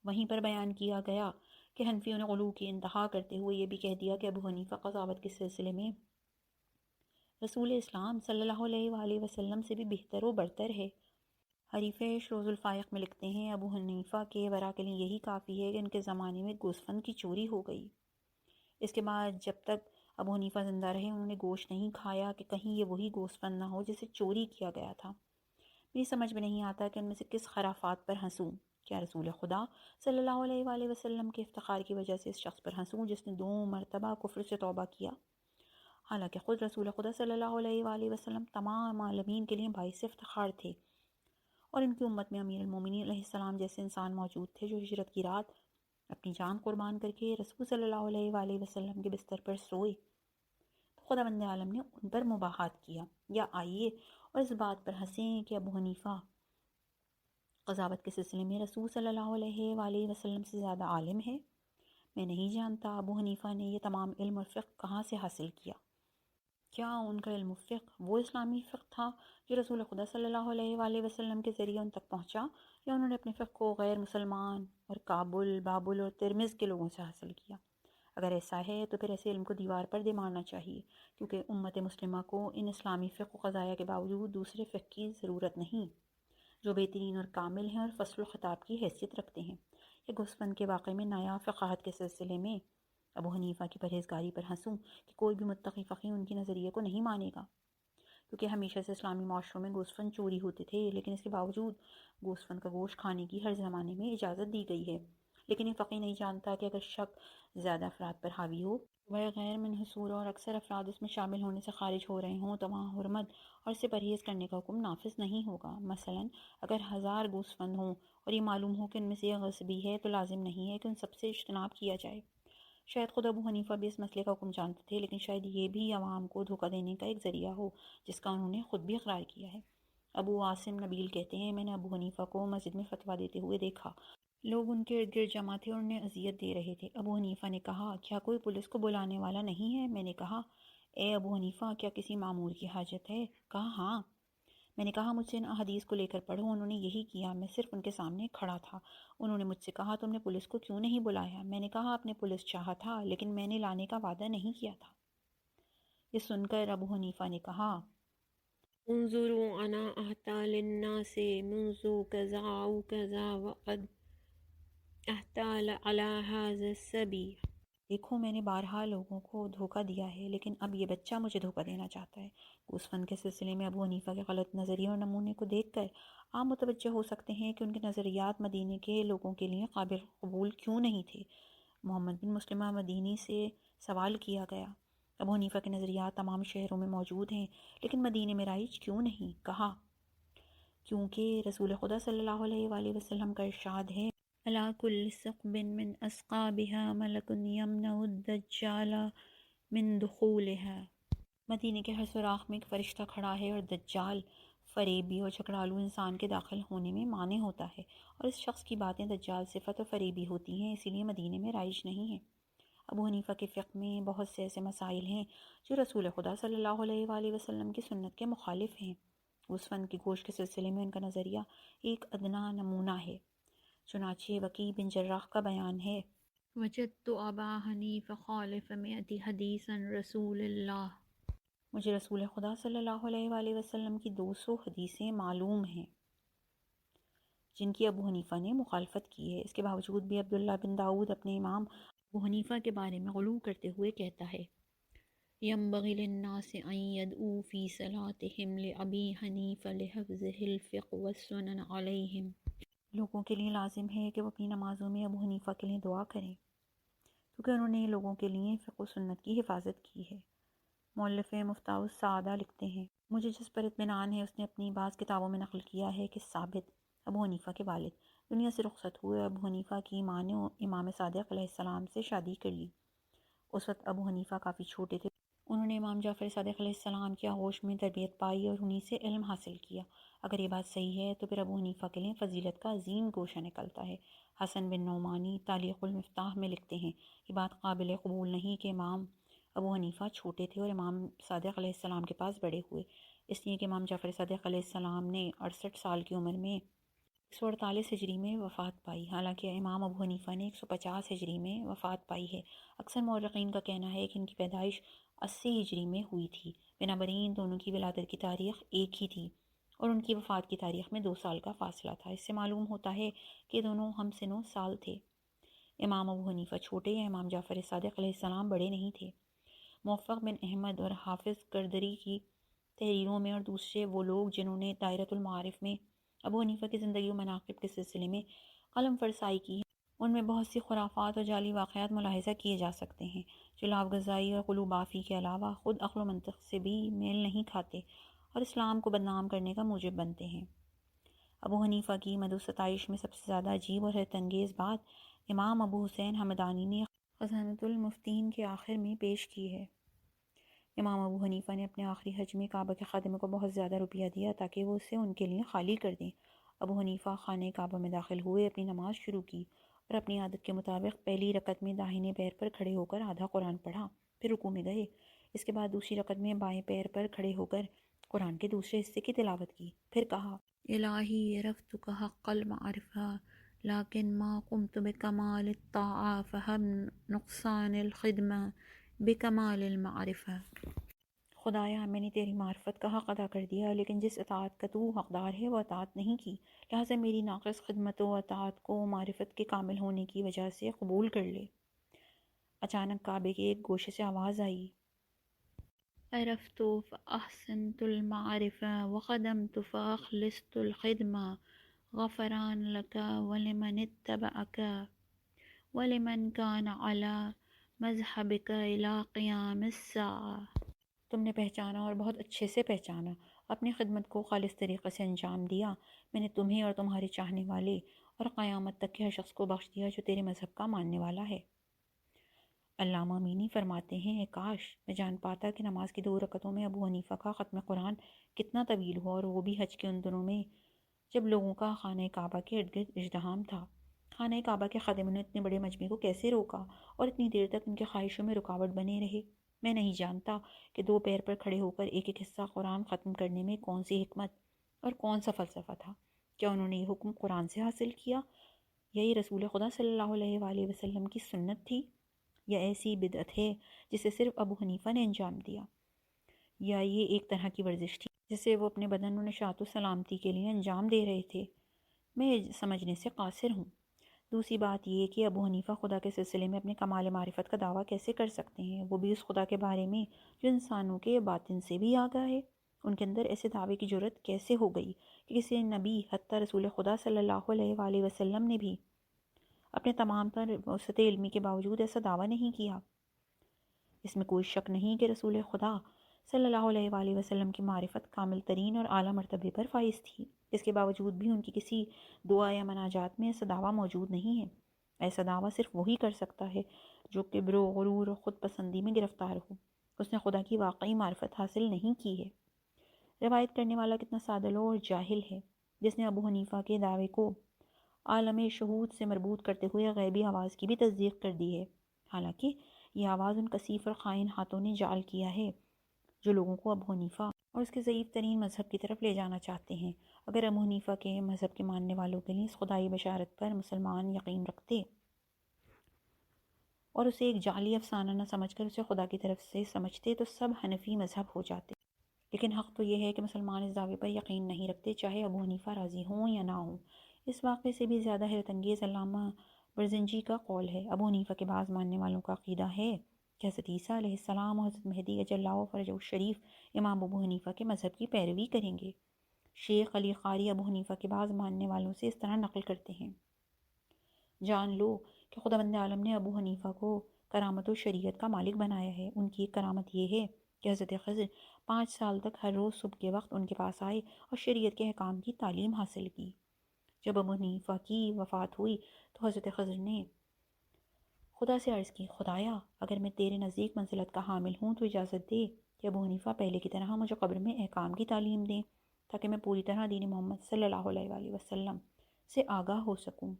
وہیں پر بیان کیا گیا کہ حنفیوں نے غلو کی انتہا کرتے ہوئے یہ بھی کہہ دیا کہ ابو حنیفہ قضاوت کے سلسلے میں رسول اسلام صلی اللہ علیہ وآلہ وسلم سے بھی بہتر و برتر ہے۔ حریف شروز الفائق میں لکھتے ہیں، ابو حنیفہ کے ورا کے لیے یہی کافی ہے کہ ان کے زمانے میں گوسفند کی چوری ہو گئی۔ اس کے بعد جب تک ابو حنیفہ زندہ رہے انہوں نے گوشت نہیں کھایا کہ کہیں یہ وہی گوسفند نہ ہو جسے چوری کیا گیا تھا۔ میری سمجھ میں نہیں آتا کہ ان میں سے کس خرافات پر ہنسوں۔ کیا رسول خدا صلی اللہ علیہ وآلہ وسلم کے افتخار کی وجہ سے اس شخص پر ہنسوں جس نے 2 مرتبہ کفر سے توبہ کیا؟ حالانکہ خود رسول خدا صلی اللہ علیہ وآلہ وسلم تمام عالمین کے لیے باعث افتخار تھے، اور ان کی امت میں امیر المومنین علیہ السلام جیسے انسان موجود تھے جو ہجرت کی رات اپنی جان قربان کر کے رسول صلی اللہ علیہ وآلہ وسلم کے بستر پر سوئے، تو خدا بند عالم نے ان پر مباحات کیا۔ یا آئیے اور اس بات پر ہنسیں کہ ابو حنیفہ قضاوت کے سلسلے میں رسول صلی اللہ علیہ وآلہ وسلم سے زیادہ عالم ہے۔ میں نہیں جانتا ابو حنیفہ نے یہ تمام علم اور فقہ کہاں سے حاصل کیا۔ کیا ان کا علم و فقہ وہ اسلامی فقہ تھا جو رسول خدا صلی اللہ علیہ وآلہ وسلم کے ذریعے ان تک پہنچا، یا انہوں نے اپنے فقہ کو غیر مسلمان اور کابل، بابل اور ترمز کے لوگوں سے حاصل کیا؟ اگر ایسا ہے تو پھر ایسے علم کو دیوار پر دے مارنا چاہیے، کیونکہ امت مسلمہ کو ان اسلامی فقہ و قضایا کے باوجود دوسرے فقہ کی ضرورت نہیں، جو بہترین اور کامل ہیں اور فصل و خطاب کی حیثیت رکھتے ہیں۔ یہ گوسفند کے واقعے میں نایاب فقاہت کے سلسلے میں ابو حنیفہ کی پرہیزگاری پر ہنسوں کہ کوئی بھی متقی فقیہ ان کی نظریے کو نہیں مانے گا، کیونکہ ہمیشہ سے اسلامی معاشروں میں گوسفند چوری ہوتے تھے، لیکن اس کے باوجود گوسفند کا گوشت کھانے کی ہر زمانے میں اجازت دی گئی ہے۔ لیکن یہ فقیہ نہیں جانتا کہ اگر شک زیادہ افراد پر حاوی ہو، وہ غیر منحصور اور اکثر افراد اس میں شامل ہونے سے خارج ہو رہے ہوں، تو وہاں حرمت اور اس سے پرہیز کرنے کا حکم نافذ نہیں ہوگا۔ مثلا اگر 1000 گوسفند ہوں اور یہ معلوم ہو کہ ان میں سے یہ غصبی ہے، تو لازم نہیں ہے کہ ان سب سے اجتناب کیا جائے۔ شاید خود ابو حنیفہ بھی اس مسئلے کا حکم جانتے تھے، لیکن شاید یہ بھی عوام کو دھوکہ دینے کا ایک ذریعہ ہو جس کا انہوں نے خود بھی اقرار کیا ہے۔ ابو عاصم نبیل کہتے ہیں، میں نے ابو حنیفہ کو مسجد میں فتویٰ دیتے ہوئے دیکھا۔ لوگ ان کے ارد گرد جمع تھے اور انہیں اذیت دے رہے تھے۔ ابو حنیفہ نے کہا، کیا کوئی پولیس کو بلانے والا نہیں ہے؟ میں نے کہا، اے ابو حنیفہ، کیا کسی مامور کی حاجت ہے؟ کہا، ہاں۔ میں نے کہا، مجھ سے ان احادیث کو لے کر پڑھو۔ انہوں نے یہی کیا، میں صرف ان کے سامنے کھڑا تھا۔ انہوں نے مجھ سے کہا، تم نے پولیس کو کیوں نہیں بلایا؟ میں نے کہا، آپ نے پولیس چاہا تھا لیکن میں نے لانے کا وعدہ نہیں کیا تھا۔ یہ سن کر ابو حنیفہ نے کہا، انظروا انا احتی للناس منذ کذا و کذا وقد احتال علی هذا السبی، دیکھو میں نے بارہا لوگوں کو دھوکہ دیا ہے لیکن اب یہ بچہ مجھے دھوکہ دینا چاہتا ہے۔ گوسفند کے سلسلے میں ابو حنیفہ کے غلط نظریے اور نمونے کو دیکھ کر آپ متوجہ ہو سکتے ہیں کہ ان کے نظریات مدینے کے لوگوں کے لیے قابل قبول کیوں نہیں تھے۔ محمد بن مسلمہ مدینی سے سوال کیا گیا، ابو حنیفہ کے نظریات تمام شہروں میں موجود ہیں لیکن مدینے میں رائج کیوں نہیں؟ کہا کیونکہ رسول خدا صلی اللہ علیہ وآلہ وسلم کا ارشاد ہے عَلَى كُلِّ ثُقْبٍ مِّنْ أَثْقَابِهَا مَلَكٌ يَمْنَعُ الدَّجَّالَ مِنْ دُخُولِهَا، مدینے کے ہر سوراخ میں ایک فرشتہ کھڑا ہے اور دجال فریبی اور جھگڑالو انسان کے داخل ہونے میں مانع ہوتا ہے، اور اس شخص کی باتیں دجال صفت اور فریبی ہوتی ہیں، اسی لیے مدینے میں رائج نہیں ہے۔ ابو حنیفہ کے فقہ میں بہت سے ایسے مسائل ہیں جو رسول خدا صلی اللہ علیہ وآلہ وسلم کی سنت کے مخالف ہیں۔ اس فن کی گوشت کے سلسلے میں ان کا نظریہ ایک ادنا نمونہ ہے۔ چنانچہ وکیع بن جراح کا بیان ہے، وجدت ابا حنیفہ خالف مئۃ حدیث رسول اللہ، مجھے رسول خدا صلی اللہ علیہ وآلہ وسلم کی 200 حدیثیں معلوم ہیں جن کی ابو حنیفہ نے مخالفت کی ہے۔ اس کے باوجود بھی عبداللہ بن داؤد اپنے امام ابو حنیفہ کے بارے میں غلو کرتے ہوئے کہتا ہے، ينبغي للناس أن يدعوا في صلاتهم لأبي حنيفة لحفظه الفقه والسنن عليهم، لوگوں کے لیے لازم ہے کہ وہ اپنی نمازوں میں ابو حنیفہ کے لیے دعا کریں کیونکہ انہوں نے لوگوں کے لیے فقہ و سنت کی حفاظت کی ہے۔ مؤلف مفتاح السعادہ لکھتے ہیں، مجھے جس پر اطمینان ہے اس نے اپنی بعض کتابوں میں نقل کیا ہے کہ ثابت ابو حنیفہ کے والد دنیا سے رخصت ہوئے، ابو حنیفہ کی ماں نے امام صادق علیہ السلام سے شادی کر لی۔ اس وقت ابو حنیفہ کافی چھوٹے تھے، انہوں نے امام جعفر صادق علیہ السلام کی آغوش میں تربیت پائی اور انہی سے علم حاصل کیا۔ اگر یہ بات صحیح ہے تو پھر ابو حنیفہ کے لیے فضیلت کا عظیم گوشہ نکلتا ہے۔ حسن بن نعمانی تعلیق المفتاح میں لکھتے ہیں، یہ بات قابل قبول نہیں کہ امام ابو حنیفہ چھوٹے تھے اور امام صادق علیہ السلام کے پاس بڑے ہوئے، اس لیے کہ امام جعفر صادق علیہ السلام نے 68 سال کی عمر میں 148 ہجری میں وفات پائی، حالانکہ امام ابو حنیفہ نے 150 ہجری میں وفات پائی ہے۔ اکثر مورخین کا کہنا ہے کہ ان کی پیدائش 80 ہجری میں ہوئی تھی، بنابراین دونوں کی ولادت کی تاریخ ایک ہی تھی اور ان کی وفات کی تاریخ میں 2 سال کا فاصلہ تھا۔ اس سے معلوم ہوتا ہے کہ دونوں ہم سن و سال تھے۔ امام ابو حنیفہ چھوٹے یا امام جعفر صادق علیہ السلام بڑے نہیں تھے۔ موفق بن احمد اور حافظ کردری کی تحریروں میں اور دوسرے وہ لوگ جنہوں نے دائرۃ المعارف میں ابو حنیفہ کی زندگی و مناقب کے سلسلے میں قلم فرسائی کی ہے، ان میں بہت سی خرافات اور جعلی واقعات ملاحظہ کیے جا سکتے ہیں جو لاف گزائی اور غلو بافی کے علاوہ خود عقل و منطق سے بھی میل نہیں کھاتے اور اسلام کو بدنام کرنے کا موجب بنتے ہیں۔ ابو حنیفہ کی مدح و ستائش میں سب سے زیادہ عجیب اور حیرت انگیز بات امام ابو حسین حمدانی نے خزانۃ المفتین کے آخر میں پیش کی ہے۔ امام ابو حنیفہ نے اپنے آخری حج میں کعبہ کے خادم کو بہت زیادہ روپیہ دیا تاکہ وہ اسے ان کے لیے خالی کر دیں۔ ابو حنیفہ خانہ کعبہ میں داخل ہوئے، اپنی نماز شروع کی اور اپنی عادت کے مطابق پہلی رکعت میں داہنے پیر پر کھڑے ہو کر آدھا قرآن پڑھا، پھر رکوع میں گئے۔ اس کے بعد دوسری رکعت میں بائیں پیر پر کھڑے ہو کر قرآن کے دوسرے حصے کی تلاوت کی، پھر کہا، الہی عرفتک حق المعرفہ لیکن ما قمت بکمال الطاعہ فہب نقصان الخدمہ بکمال المعرفہ، خدایا میں نے تیری معرفت کا حق ادا کر دیا لیکن جس اطاعت کا تو حقدار ہے وہ اطاعت نہیں کی، لہٰذا میری ناقص خدمت و اطاعت کو معرفت کے کامل ہونے کی وجہ سے قبول کر لے۔ اچانک کعبے کے ایک گوشے سے آواز آئی، عرفت فاحسنت المعرفہ وخدمت فاخلصت الخدمہ غفران لک ولمن اتبعک ولمن کان علی مذہبک الی قیام الساعہ، تم نے پہچانا اور بہت اچھے سے پہچانا، اپنی خدمت کو خالص طریقے سے انجام دیا، میں نے تمہیں اور تمہارے چاہنے والے اور قیامت تک کے ہر شخص کو بخش دیا جو تیرے مذہب کا ماننے والا ہے۔ علامہ امینی فرماتے ہیں، کاش میں جان پاتا کہ نماز کی 2 رکعتوں میں ابو حنیفہ کا ختم قرآن کتنا طویل ہوا، اور وہ بھی حج کے ان دنوں میں جب لوگوں کا خانہ کعبہ کے ارد گرد ازدحام تھا۔ خانہ کعبہ کے خادموں نے اتنے بڑے مجمع کو کیسے روکا اور اتنی دیر تک ان کے خواہشوں میں رکاوٹ بنے رہے؟ میں نہیں جانتا کہ 2 پیر پر کھڑے ہو کر ایک ایک حصہ قرآن ختم کرنے میں کون سی حکمت اور کون سا فلسفہ تھا۔ کیا انہوں نے یہ حکم قرآن سے حاصل کیا یا یہ رسول خدا صلی اللہ علیہ وآلہ وسلم کی سنت تھی، یا ایسی بدعت ہے جسے صرف ابو حنیفہ نے انجام دیا، یا یہ ایک طرح کی ورزش تھی جسے وہ اپنے بدن و نشاط و سلامتی کے لیے انجام دے رہے تھے؟ میں سمجھنے سے قاصر ہوں۔ دوسری بات یہ کہ ابو حنیفہ خدا کے سلسلے میں اپنے کمال معرفت کا دعویٰ کیسے کر سکتے ہیں، وہ بھی اس خدا کے بارے میں جو انسانوں کے باطن سے بھی آگاہ ہے؟ ان کے اندر ایسے دعوے کی جرت کیسے ہو گئی کہ کسی نبی حتیٰ رسول خدا صلی اللہ علیہ وآلہ وسلم نے بھی اپنے تمام تر وسعت علمی کے باوجود ایسا دعویٰ نہیں کیا؟ اس میں کوئی شک نہیں کہ رسول خدا صلی اللہ علیہ وآلہ وسلم کی معرفت کامل ترین اور اعلیٰ مرتبے پر فائز تھی۔ اس کے باوجود بھی ان کی کسی دعا یا مناجات میں ایسا دعویٰ موجود نہیں ہے۔ ایسا دعویٰ صرف وہی کر سکتا ہے جو کبر و غرور اور خود پسندی میں گرفتار ہو۔ اس نے خدا کی واقعی معرفت حاصل نہیں کی ہے۔ روایت کرنے والا کتنا سادھلو اور جاہل ہے جس نے ابو حنیفہ کے دعوے کو عالم شہود سے مربوط کرتے ہوئے غیبی آواز کی بھی تصدیق کر دی ہے، حالانکہ یہ آواز ان کثیف اور خائن ہاتھوں نے جعل کیا ہے جو لوگوں کو ابو حنیفہ اور اس کے ضعیف ترین مذہب کی طرف لے جانا چاہتے ہیں۔ اگر ابو حنیفہ کے مذہب کے ماننے والوں کے لیے اس خدائی بشارت پر مسلمان یقین رکھتے اور اسے ایک جعلی افسانہ نہ سمجھ کر اسے خدا کی طرف سے سمجھتے تو سب حنفی مذہب ہو جاتے۔ لیکن حق تو یہ ہے کہ مسلمان اس دعوے پر یقین نہیں رکھتے، چاہے ابو حنیفہ راضی ہوں یا نہ ہوں۔ اس واقعے سے بھی زیادہ حیرت انگیز علامہ برزنجی کا قول ہے۔ ابو حنیفہ کے بعض ماننے والوں کا عقیدہ ہے کہ حضرت عیسیٰ علیہ السلام اور حضرت مہدی اجل اللہ فرجہ الشریف امام ابو حنیفہ کے مذہب کی پیروی کریں گے۔ شیخ علی قاری ابو حنیفہ کے بعض ماننے والوں سے اس طرح نقل کرتے ہیں: جان لو کہ خداوند عالم نے ابو حنیفہ کو کرامت و شریعت کا مالک بنایا ہے۔ ان کی ایک کرامت یہ ہے کہ حضرت خضر 5 سال تک ہر روز صبح کے وقت ان کے پاس آئے اور شریعت کے احکام کی تعلیم حاصل کی۔ جب ابو حنیفہ کی وفات ہوئی تو حضرت خضر نے خدا سے عرض کی: خدایا، اگر میں تیرے نزدیک منزلت کا حامل ہوں تو اجازت دے کہ ابو حنیفہ پہلے کی طرح مجھے قبر میں احکام کی تعلیم دیں تاکہ میں پوری طرح دین محمد صلی اللہ علیہ وآلہ وسلم سے آگاہ ہو سکوں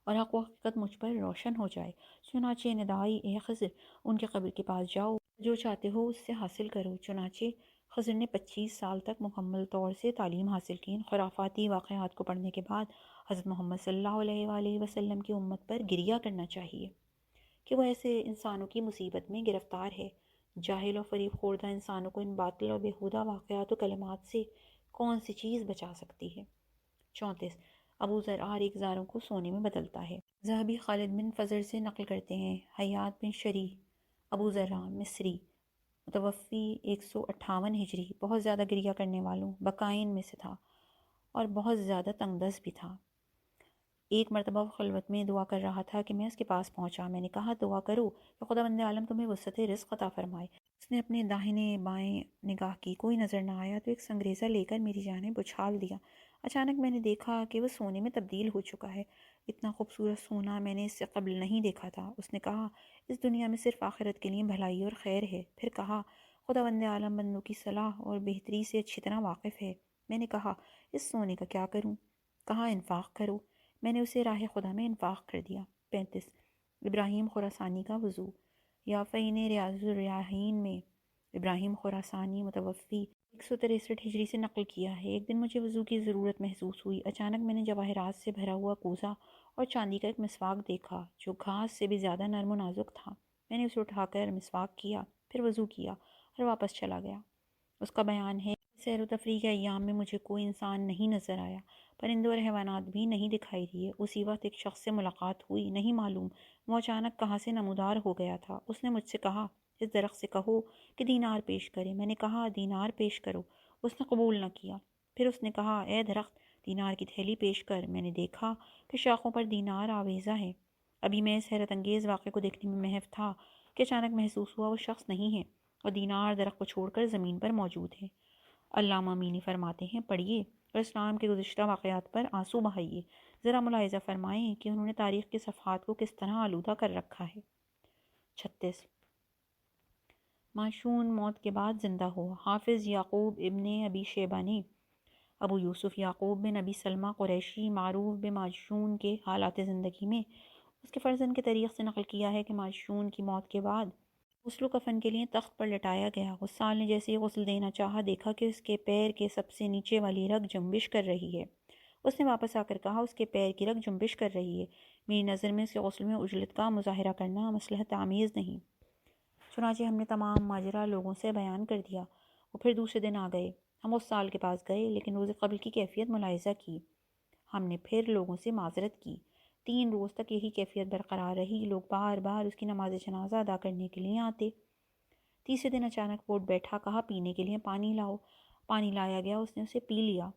اور حق و حقیقت مجھ پر روشن ہو جائے۔ چنانچہ ندائی: اے خضر، ان کے قبر کے پاس جاؤ، جو چاہتے ہو اس سے حاصل کرو۔ چنانچہ خضر نے 25 سال تک مکمل طور سے تعلیم حاصل کی۔ ان خرافاتی واقعات کو پڑھنے کے بعد حضرت محمد صلی اللہ علیہ وآلہ وسلم کی امت پر گریہ کرنا چاہیے کہ وہ ایسے انسانوں کی مصیبت میں گرفتار ہے۔ جاہل و فریب خوردہ انسانوں کو ان باطل و بیہودہ واقعات و کلمات سے کون سی چیز بچا سکتی ہے؟ 34 ابو ذر ہر ایک زاروں کو سونے میں بدلتا ہے۔ ذہبی خالد بن فضر سے نقل کرتے ہیں: حیات بن شریح ابو ذر مصری، متوفی 158 ہجری، بہت زیادہ گریہ کرنے والوں بقائن میں سے تھا اور بہت زیادہ تنگ دست بھی تھا۔ ایک مرتبہ وہ خلوت میں دعا کر رہا تھا کہ میں اس کے پاس پہنچا۔ میں نے کہا: دعا کرو کہ خداوند عالم تمہیں وسعت رزق عطا فرمائے۔ اس نے اپنے داہنے بائیں نگاہ کی، کوئی نظر نہ آیا تو ایک سنگریزہ لے کر میری جانب اچھال دیا۔ اچانک میں نے دیکھا کہ وہ سونے میں تبدیل ہو چکا ہے۔ اتنا خوبصورت سونا میں نے اس سے قبل نہیں دیکھا تھا۔ اس نے کہا: اس دنیا میں صرف آخرت کے لیے بھلائی اور خیر ہے۔ پھر کہا: خداوند عالم بندوں کی صلاح اور بہتری سے اچھی طرح واقف ہے۔ میں نے کہا: اس سونے کا کیا کروں؟ کہا: انفاق کرو۔ میں نے اسے راہ خدا میں انفاق کر دیا۔ 35 ابراہیم خراسانی کا وضو۔ یافعین ریاض الریاحین میں ابراہیم خراسانی متوفی 163 ہجری سے نقل کیا ہے: ایک دن مجھے وضو کی ضرورت محسوس ہوئی۔ اچانک میں نے جواہرات سے بھرا ہوا کوزہ اور چاندی کا ایک مسواک دیکھا جو گھاس سے بھی زیادہ نرم و نازک تھا۔ میں نے اسے اٹھا کر مسواک کیا، پھر وضو کیا اور واپس چلا گیا۔ اس کا بیان ہے: سیر و تفریح کے ایام میں مجھے کوئی انسان نہیں نظر آیا، پرندے اور حیوانات بھی نہیں دکھائی دیے۔ اسی وقت ایک شخص سے ملاقات ہوئی، نہیں معلوم وہ اچانک کہاں سے نمودار ہو گیا تھا۔ اس نے مجھ سے کہا: اس درخت سے کہو کہ دینار پیش کرے۔ میں نے کہا: دینار پیش کرو۔ اس نے قبول نہ کیا۔ پھر اس نے کہا: اے درخت، دینار کی تھیلی پیش کر۔ میں نے دیکھا کہ شاخوں پر دینار آویزہ ہے۔ ابھی میں اس حیرت انگیز واقعے کو دیکھنے میں محو تھا کہ اچانک محسوس ہوا وہ شخص نہیں ہے اور دینار درخت کو چھوڑ کر زمین پر موجود ہے۔ علامہ امینی فرماتے ہیں: پڑھیے اور اسلام کے گزشتہ واقعات پر آنسو بہائیے، ذرا ملاحظہ فرمائیں کہ انہوں نے تاریخ کے صفحات کو کس طرح آلودہ کر رکھا ہے۔ 36 معشون موت کے بعد زندہ ہوا۔ حافظ یعقوب ابن ابی شیبہ نے ابو یوسف یعقوب بن ابی سلمہ قریشی معروف بمعشون کے حالات زندگی میں اس کے فرزند کے طریق سے نقل کیا ہے کہ معشون کی موت کے بعد غسل و کفن کے لیے تخت پر لٹایا گیا۔ غسال نے جیسے ہی غسل دینا چاہا، دیکھا کہ اس کے پیر کے سب سے نیچے والی رگ جنبش کر رہی ہے۔ اس نے واپس آ کر کہا: اس کے پیر کی رگ جنبش کر رہی ہے، میری نظر میں اس کے غسل میں عجلت کا مظاہرہ کرنا مصلحت آمیز نہیں۔ چنانچہ ہم نے تمام ماجرا لوگوں سے بیان کر دیا۔ وہ پھر دوسرے دن آ گئے۔ ہم غسال کے پاس گئے لیکن روز قبل کی کیفیت ملاحظہ کی۔ ہم نے پھر لوگوں سے معذرت کی 3 روز تک یہی کیفیت برقرار رہی، لوگ بار بار اس کی نماز جنازہ ادا کرنے کے لیے آتے۔ تیسرے دن اچانک وہ اٹھ بیٹھا، کہا پینے کے لیے پانی لاؤ۔ پانی لایا گیا، اس نے اسے پی لیا۔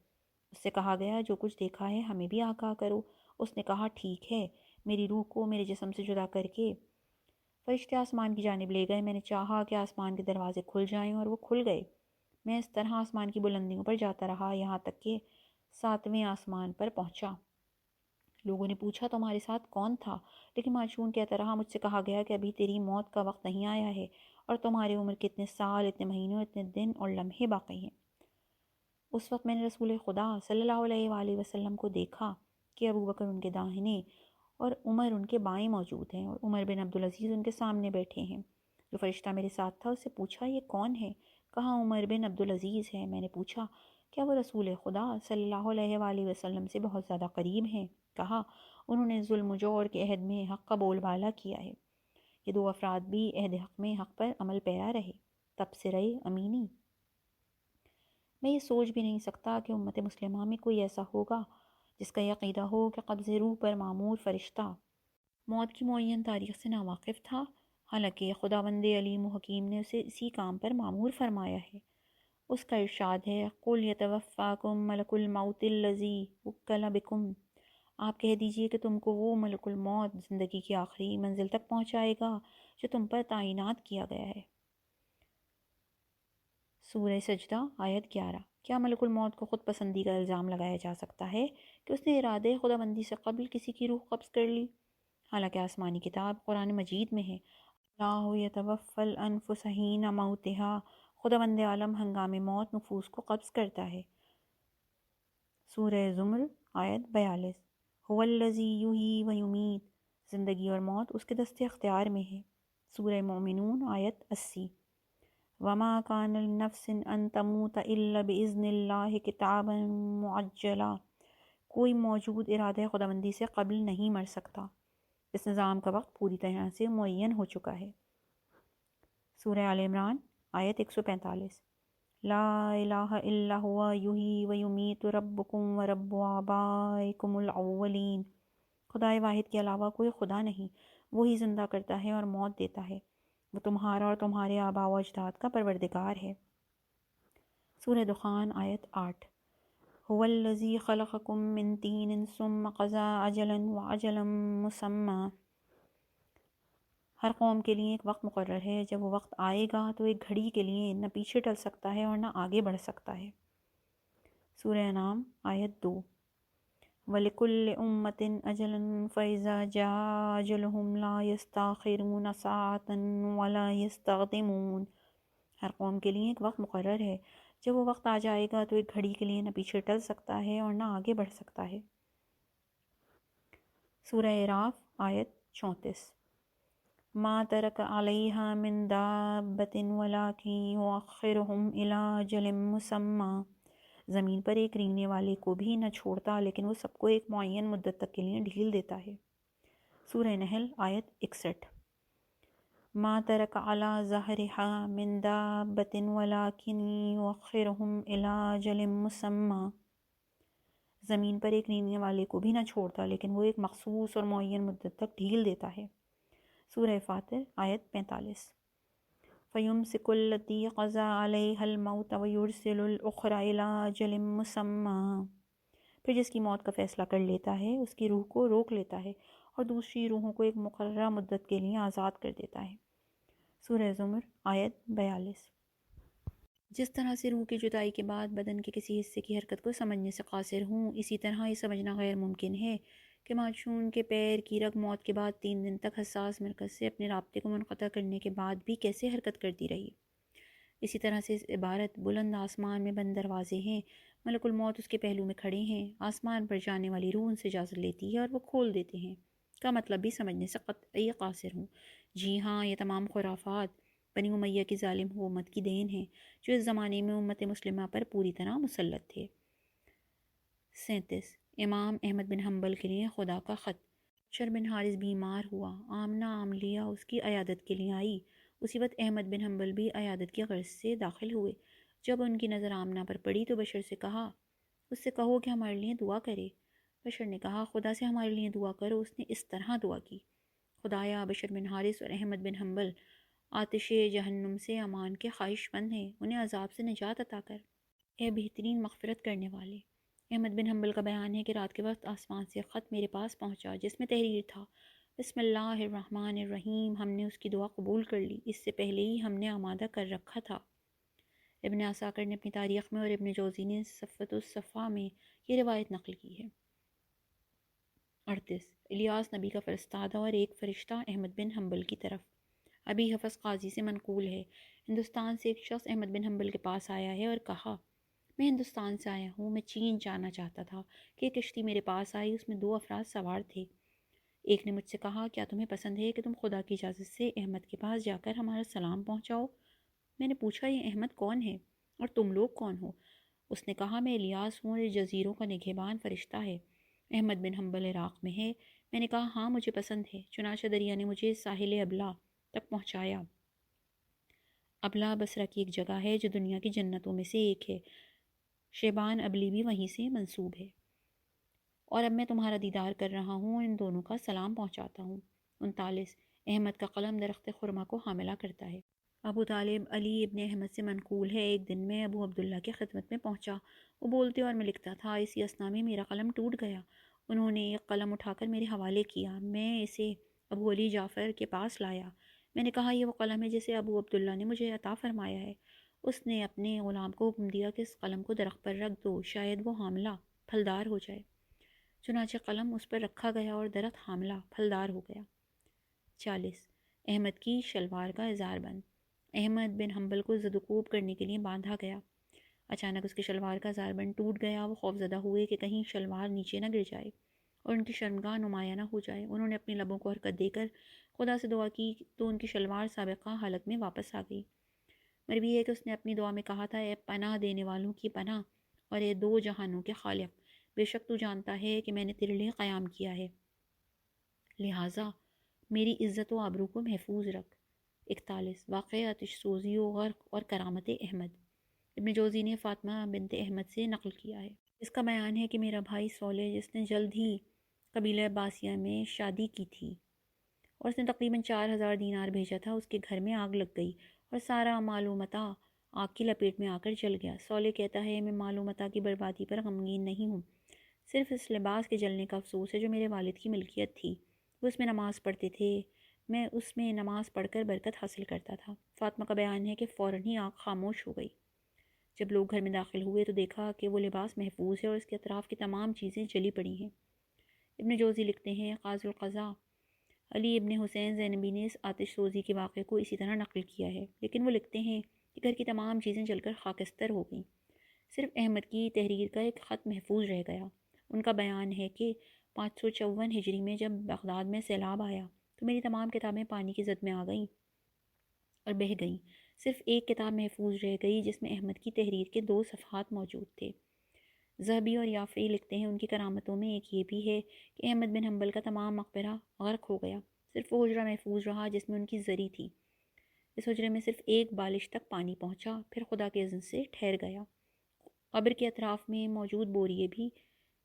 اس سے کہا گیا جو کچھ دیکھا ہے ہمیں بھی آگاہ کرو۔ اس نے کہا ٹھیک ہے، میری روح کو میرے جسم سے جدا کر کے۔ فرشتے آسمان کی جانب لے گئے، میں نے چاہا کہ آسمان کے دروازے کھل جائیں اور وہ کھل گئے۔ میں اس طرح آسمان کی بلندیوں پر جاتا رہا یہاں تک کہ 7ویں آسمان پر پہنچا۔ لوگوں نے پوچھا تمہارے ساتھ کون تھا؟ لیکن معشون کہتا رہا مجھ سے کہا گیا کہ ابھی تیری موت کا وقت نہیں آیا ہے اور تمہاری عمر کے اتنے سال، اتنے مہینے، اتنے دن اور لمحے باقی ہیں۔ اس وقت میں نے رسول خدا صلی اللہ علیہ وآلہ وسلم کو دیکھا کہ ابو بکر ان کے داہنے اور عمر ان کے بائیں موجود ہیں اور عمر بن عبدالعزیز ان کے سامنے بیٹھے ہیں۔ جو فرشتہ میرے ساتھ تھا اس سے پوچھا یہ کون ہے؟ کہا عمر بن عبدالعزیز ہے۔ میں نے پوچھا کیا وہ رسول خدا صلی اللہ علیہ وآلہ وسلم سے بہت زیادہ قریب ہیں؟ کہا انہوں نے ظلم و جور کے عہد میں حق کا بول بالا کیا ہے۔ یہ 2 افراد بھی عہد حق میں حق پر عمل پیرا رہے، تب سے رہے امینی۔ میں یہ سوچ بھی نہیں سکتا کہ امت مسلمہ میں کوئی ایسا ہوگا جس کا یہ عقیدہ ہو کہ قبض روح پر معمور فرشتہ موت کی معین تاریخ سے ناواقف تھا، حالانکہ خداوند علیم و حکیم نے اسے اسی کام پر معمور فرمایا ہے۔ اس کا ارشاد ہے قُلْ يَتَوَفَّاكُم مَلَكُ الْمَوْتِ الَّذِي وُكِّلَ بِكُم، آپ کہہ دیجئے کہ تم کو وہ ملک الموت زندگی کی آخری منزل تک پہنچائے گا جو تم پر تعینات کیا گیا ہے۔ سورہ سجدہ آیت 11۔ کیا ملک الموت کو خود پسندی کا الزام لگایا جا سکتا ہے کہ اس نے ارادے خداوندی سے قبل کسی کی روح قبض کر لی؟ حالانکہ آسمانی کتاب قرآن مجید میں ہے اللہ یتوفی الانفس حین موتها، خداوند عالم ہنگام موت نفوس کو قبض کرتا ہے۔ سورہ زمر آیت 42۔ هو الذی یحیی و یمیت، زندگی اور موت اس کے دست اختیار میں ہے۔ سورہ مومنون آیت 80۔ وما کان لنفس ان تموت الا باذن اللہ کتابا معجلا، کوئی موجود ارادہ خداوندی سے قبل نہیں مر سکتا، اس نظام کا وقت پوری طرح سے معین ہو چکا ہے۔ سورہ آل عمران آیت 145۔ لا الہ الا ہوا یحیی و یمیت ربکم و رب آبائکم الاولین، خدائے واحد کے علاوہ کوئی خدا نہیں، وہی زندہ کرتا ہے اور موت دیتا ہے، وہ تمہارا اور تمہارے آباء و اجداد کا پروردگار ہے۔ سورہ دخان آیت 8۔ هو الذی خلقکم من طین ثم قضی اجلا واجلا مسمی، ہر قوم کے لیے ایک وقت مقرر ہے، جب وہ وقت آئے گا تو ایک گھڑی کے لیے نہ پیچھے ٹل سکتا ہے اور نہ آگے بڑھ سکتا ہے۔ سورہ انعام آیت 2۔ وَلِكُلِّ أُمَّةٍ أَجَلٌ فَإِذَا جَاءَ أَجَلُهُمْ لَا يَسْتَأْخِرُونَ سَاعَةً وَلَا يَسْتَقْدِمُونَ، ہر قوم کے لیے ایک وقت مقرر ہے، جب وہ وقت آ جائے گا تو ایک گھڑی کے لیے نہ پیچھے ٹل سکتا ہے اور نہ آگے بڑھ سکتا ہے۔ سورہ اعراف آیت 34۔ ما ترک علیہا من دابۃ ولکن یؤخرہم الی اجل مسمی، زمین پر ایک رینگنے والے کو بھی نہ چھوڑتا لیکن وہ سب کو ایک معین مدت تک کے لیے ڈھیل دیتا ہے۔ سورہ نحل آیت 61۔ ما ترک علی ظہرہا من دابۃ ولکن یؤخرہم الی اجل مسمی، زمین پر ایک رینگنے والے کو بھی نہ چھوڑتا لیکن وہ ایک مخصوص اور معین مدت تک ڈھیل دیتا ہے۔ سورہ فاطر آیت 45۔ فَيُمْسِكُ الَّتِي قَضَى عَلَيْهَا الْمَوْتَ وَيُرْسِلُ الْأُخْرَى إِلَىٰ أَجَلٍ مُّسَمًّى، پھر جس کی موت کا فیصلہ کر لیتا ہے اس کی روح کو روک لیتا ہے اور دوسری روحوں کو ایک مقررہ مدت کے لیے آزاد کر دیتا ہے۔ سورہ زمر آیت 42۔ جس طرح سے روح کی جدائی کے بعد بدن کے کسی حصے کی حرکت کو سمجھنے سے قاصر ہوں، اسی طرح یہ سمجھنا غیر ممکن ہے کہ معشوق کے پیر کی رگ موت کے بعد 3 دن تک حساس مرکز سے اپنے رابطے کو منقطع کرنے کے بعد بھی کیسے حرکت کرتی رہی۔ اسی طرح سے اس عبارت بلند آسمان میں بند دروازے ہیں، ملک الموت اس کے پہلو میں کھڑے ہیں، آسمان پر جانے والی روح ان سے اجازت لیتی ہے اور وہ کھول دیتے ہیں، کا مطلب بھی سمجھنے سے قطعی قاصر ہوں۔ جی ہاں، یہ تمام خرافات بنی امیہ کی ظالم حکومت کی دین ہے جو اس زمانے میں امت مسلمہ پر پوری طرح مسلط تھے۔ 37۔ امام احمد بن حنبل کے لیے خدا کا خط۔ بشر بن حارث بیمار ہوا، آمنہ عاملیہ اس کی عیادت کے لیے آئی، اسی وقت احمد بن حنبل بھی عیادت کی غرض سے داخل ہوئے۔ جب ان کی نظر آمنہ پر پڑی تو بشر سے کہا اس سے کہو کہ ہمارے لیے دعا کرے۔ بشر نے کہا خدا سے ہمارے لیے دعا کرو۔ اس نے اس طرح دعا کی، خدایا بشر بن حارث اور احمد بن حنبل آتش جہنم سے امان کے خواہش مند ہیں، انہیں عذاب سے نجات عطا کر، اے بہترین مغفرت کرنے والے۔ احمد بن حنبل کا بیان ہے کہ رات کے وقت آسمان سے خط میرے پاس پہنچا جس میں تحریر تھا، بسم اللہ الرحمن الرحیم۔ ہم نے اس کی دعا قبول کر لی، اس سے پہلے ہی ہم نے آمادہ کر رکھا تھا۔ ابن عساکر نے اپنی تاریخ میں اور ابن جوزی نے صفت الصفا میں یہ روایت نقل کی ہے۔ 38 الیاس نبی کا فرستادہ اور ایک فرشتہ احمد بن حنبل کی طرف۔ ابی حفص قاضی سے منقول ہے، ہندوستان سے ایک شخص احمد بن حنبل کے پاس آیا ہے اور کہا، میں ہندوستان سے آیا ہوں، میں چین جانا چاہتا تھا کہ ایک کشتی میرے پاس آئی، اس میں 2 افراد سوار تھے۔ ایک نے مجھ سے کہا، کیا تمہیں پسند ہے کہ تم خدا کی اجازت سے احمد کے پاس جا کر ہمارا سلام پہنچاؤ؟ میں نے پوچھا، یہ احمد کون ہے اور تم لوگ کون ہو؟ اس نے کہا، میں الیاس ہوں اور یہ جزیروں کا نگہبان فرشتہ ہے، احمد بن حنبل عراق میں ہے۔ میں نے کہا، ہاں مجھے پسند ہے۔ چنانچہ دریا نے مجھے ساحل ابلا تک پہنچایا۔ ابلا بصرہ کی ایک جگہ ہے جو دنیا کی جنتوں میں سے ایک ہے، شیبان ابلی بھی وہیں سے منسوب ہے، اور اب میں تمہارا دیدار کر رہا ہوں اور ان دونوں کا سلام پہنچاتا ہوں۔ 39 احمد کا قلم درخت خرما کو حاملہ کرتا ہے۔ ابو طالب علی ابن احمد سے منقول ہے، ایک دن میں ابو عبداللہ کی خدمت میں پہنچا، وہ بولتے اور میں لکھتا تھا، اسی اثنا میں میرا قلم ٹوٹ گیا۔ انہوں نے ایک قلم اٹھا کر میرے حوالے کیا، میں اسے ابو علی جعفر کے پاس لایا۔ میں نے کہا، یہ وہ قلم ہے جسے ابو عبداللہ نے مجھے عطا فرمایا ہے۔ اس نے اپنے غلام کو حکم دیا کہ اس قلم کو درخت پر رکھ دو، شاید وہ حاملہ پھلدار ہو جائے۔ چنانچہ قلم اس پر رکھا گیا اور درخت حاملہ پھلدار ہو گیا۔ 40 احمد کی شلوار کا اظہار بند۔ احمد بن حنبل کو زدوکوب کرنے کے لیے باندھا گیا۔ اچانک اس کی شلوار کا اظہار بند ٹوٹ گیا۔ وہ خوفزدہ ہوئے کہ کہیں شلوار نیچے نہ گر جائے اور ان کی شرمگاہ نمایاں نہ ہو جائے۔ انہوں نے اپنے لبوں کو حرکت دے کر خدا سے دعا کی تو ان کی شلوار سابقہ حالت میں واپس آ گئی۔ مروی ہے کہ اس نے اپنی دعا میں کہا تھا، اے پناہ دینے والوں کی پناہ اور اے 2 جہانوں کے خالق، بے شک تو جانتا ہے کہ میں نے تیرے لیے قیام کیا ہے، لہٰذا میری عزت و آبرو کو محفوظ رکھ۔ 41 واقعہ آتش سوزی و غرق اور کرامت احمد۔ ابن جوزی نے فاطمہ بنت احمد سے نقل کیا ہے، اس کا بیان ہے کہ میرا بھائی صالح، جس نے جلد ہی قبیلہ عباسیہ میں شادی کی تھی اور اس نے تقریباً 4000 دینار بھیجا تھا، اس کے گھر میں آگ لگ گئی اور سارا مال و متاع آگ کی لپیٹ میں آ کر جل گیا۔ صالح کہتا ہے، میں مال و متاع کی بربادی پر غمگین نہیں ہوں، صرف اس لباس کے جلنے کا افسوس ہے جو میرے والد کی ملکیت تھی، وہ اس میں نماز پڑھتے تھے، میں اس میں نماز پڑھ کر برکت حاصل کرتا تھا۔ فاطمہ کا بیان ہے کہ فوراً ہی آگ خاموش ہو گئی۔ جب لوگ گھر میں داخل ہوئے تو دیکھا کہ وہ لباس محفوظ ہے اور اس کے اطراف کی تمام چیزیں جلی پڑی ہیں۔ ابن جوزی لکھتے ہیں، قاضی القضاء علی ابن حسین زینبی نے اس آتش سوزی کے واقعے کو اسی طرح نقل کیا ہے، لیکن وہ لکھتے ہیں کہ گھر کی تمام چیزیں جل کر خاکستر ہو گئیں، صرف احمد کی تحریر کا ایک خط محفوظ رہ گیا۔ ان کا بیان ہے کہ 554 ہجری میں جب بغداد میں سیلاب آیا تو میری تمام کتابیں پانی کی زد میں آ گئیں اور بہہ گئیں، صرف ایک کتاب محفوظ رہ گئی جس میں احمد کی تحریر کے 2 صفحات موجود تھے۔ ذہبی اور یافعی لکھتے ہیں، ان کی کرامتوں میں ایک یہ بھی ہے کہ احمد بن حنبل کا تمام مقبرہ غرق ہو گیا، صرف وہ حجرہ محفوظ رہا جس میں ان کی زری تھی۔ اس حجرے میں صرف ایک بالش تک پانی پہنچا، پھر خدا کے اذن سے ٹھہر گیا۔ قبر کے اطراف میں موجود بوریے بھی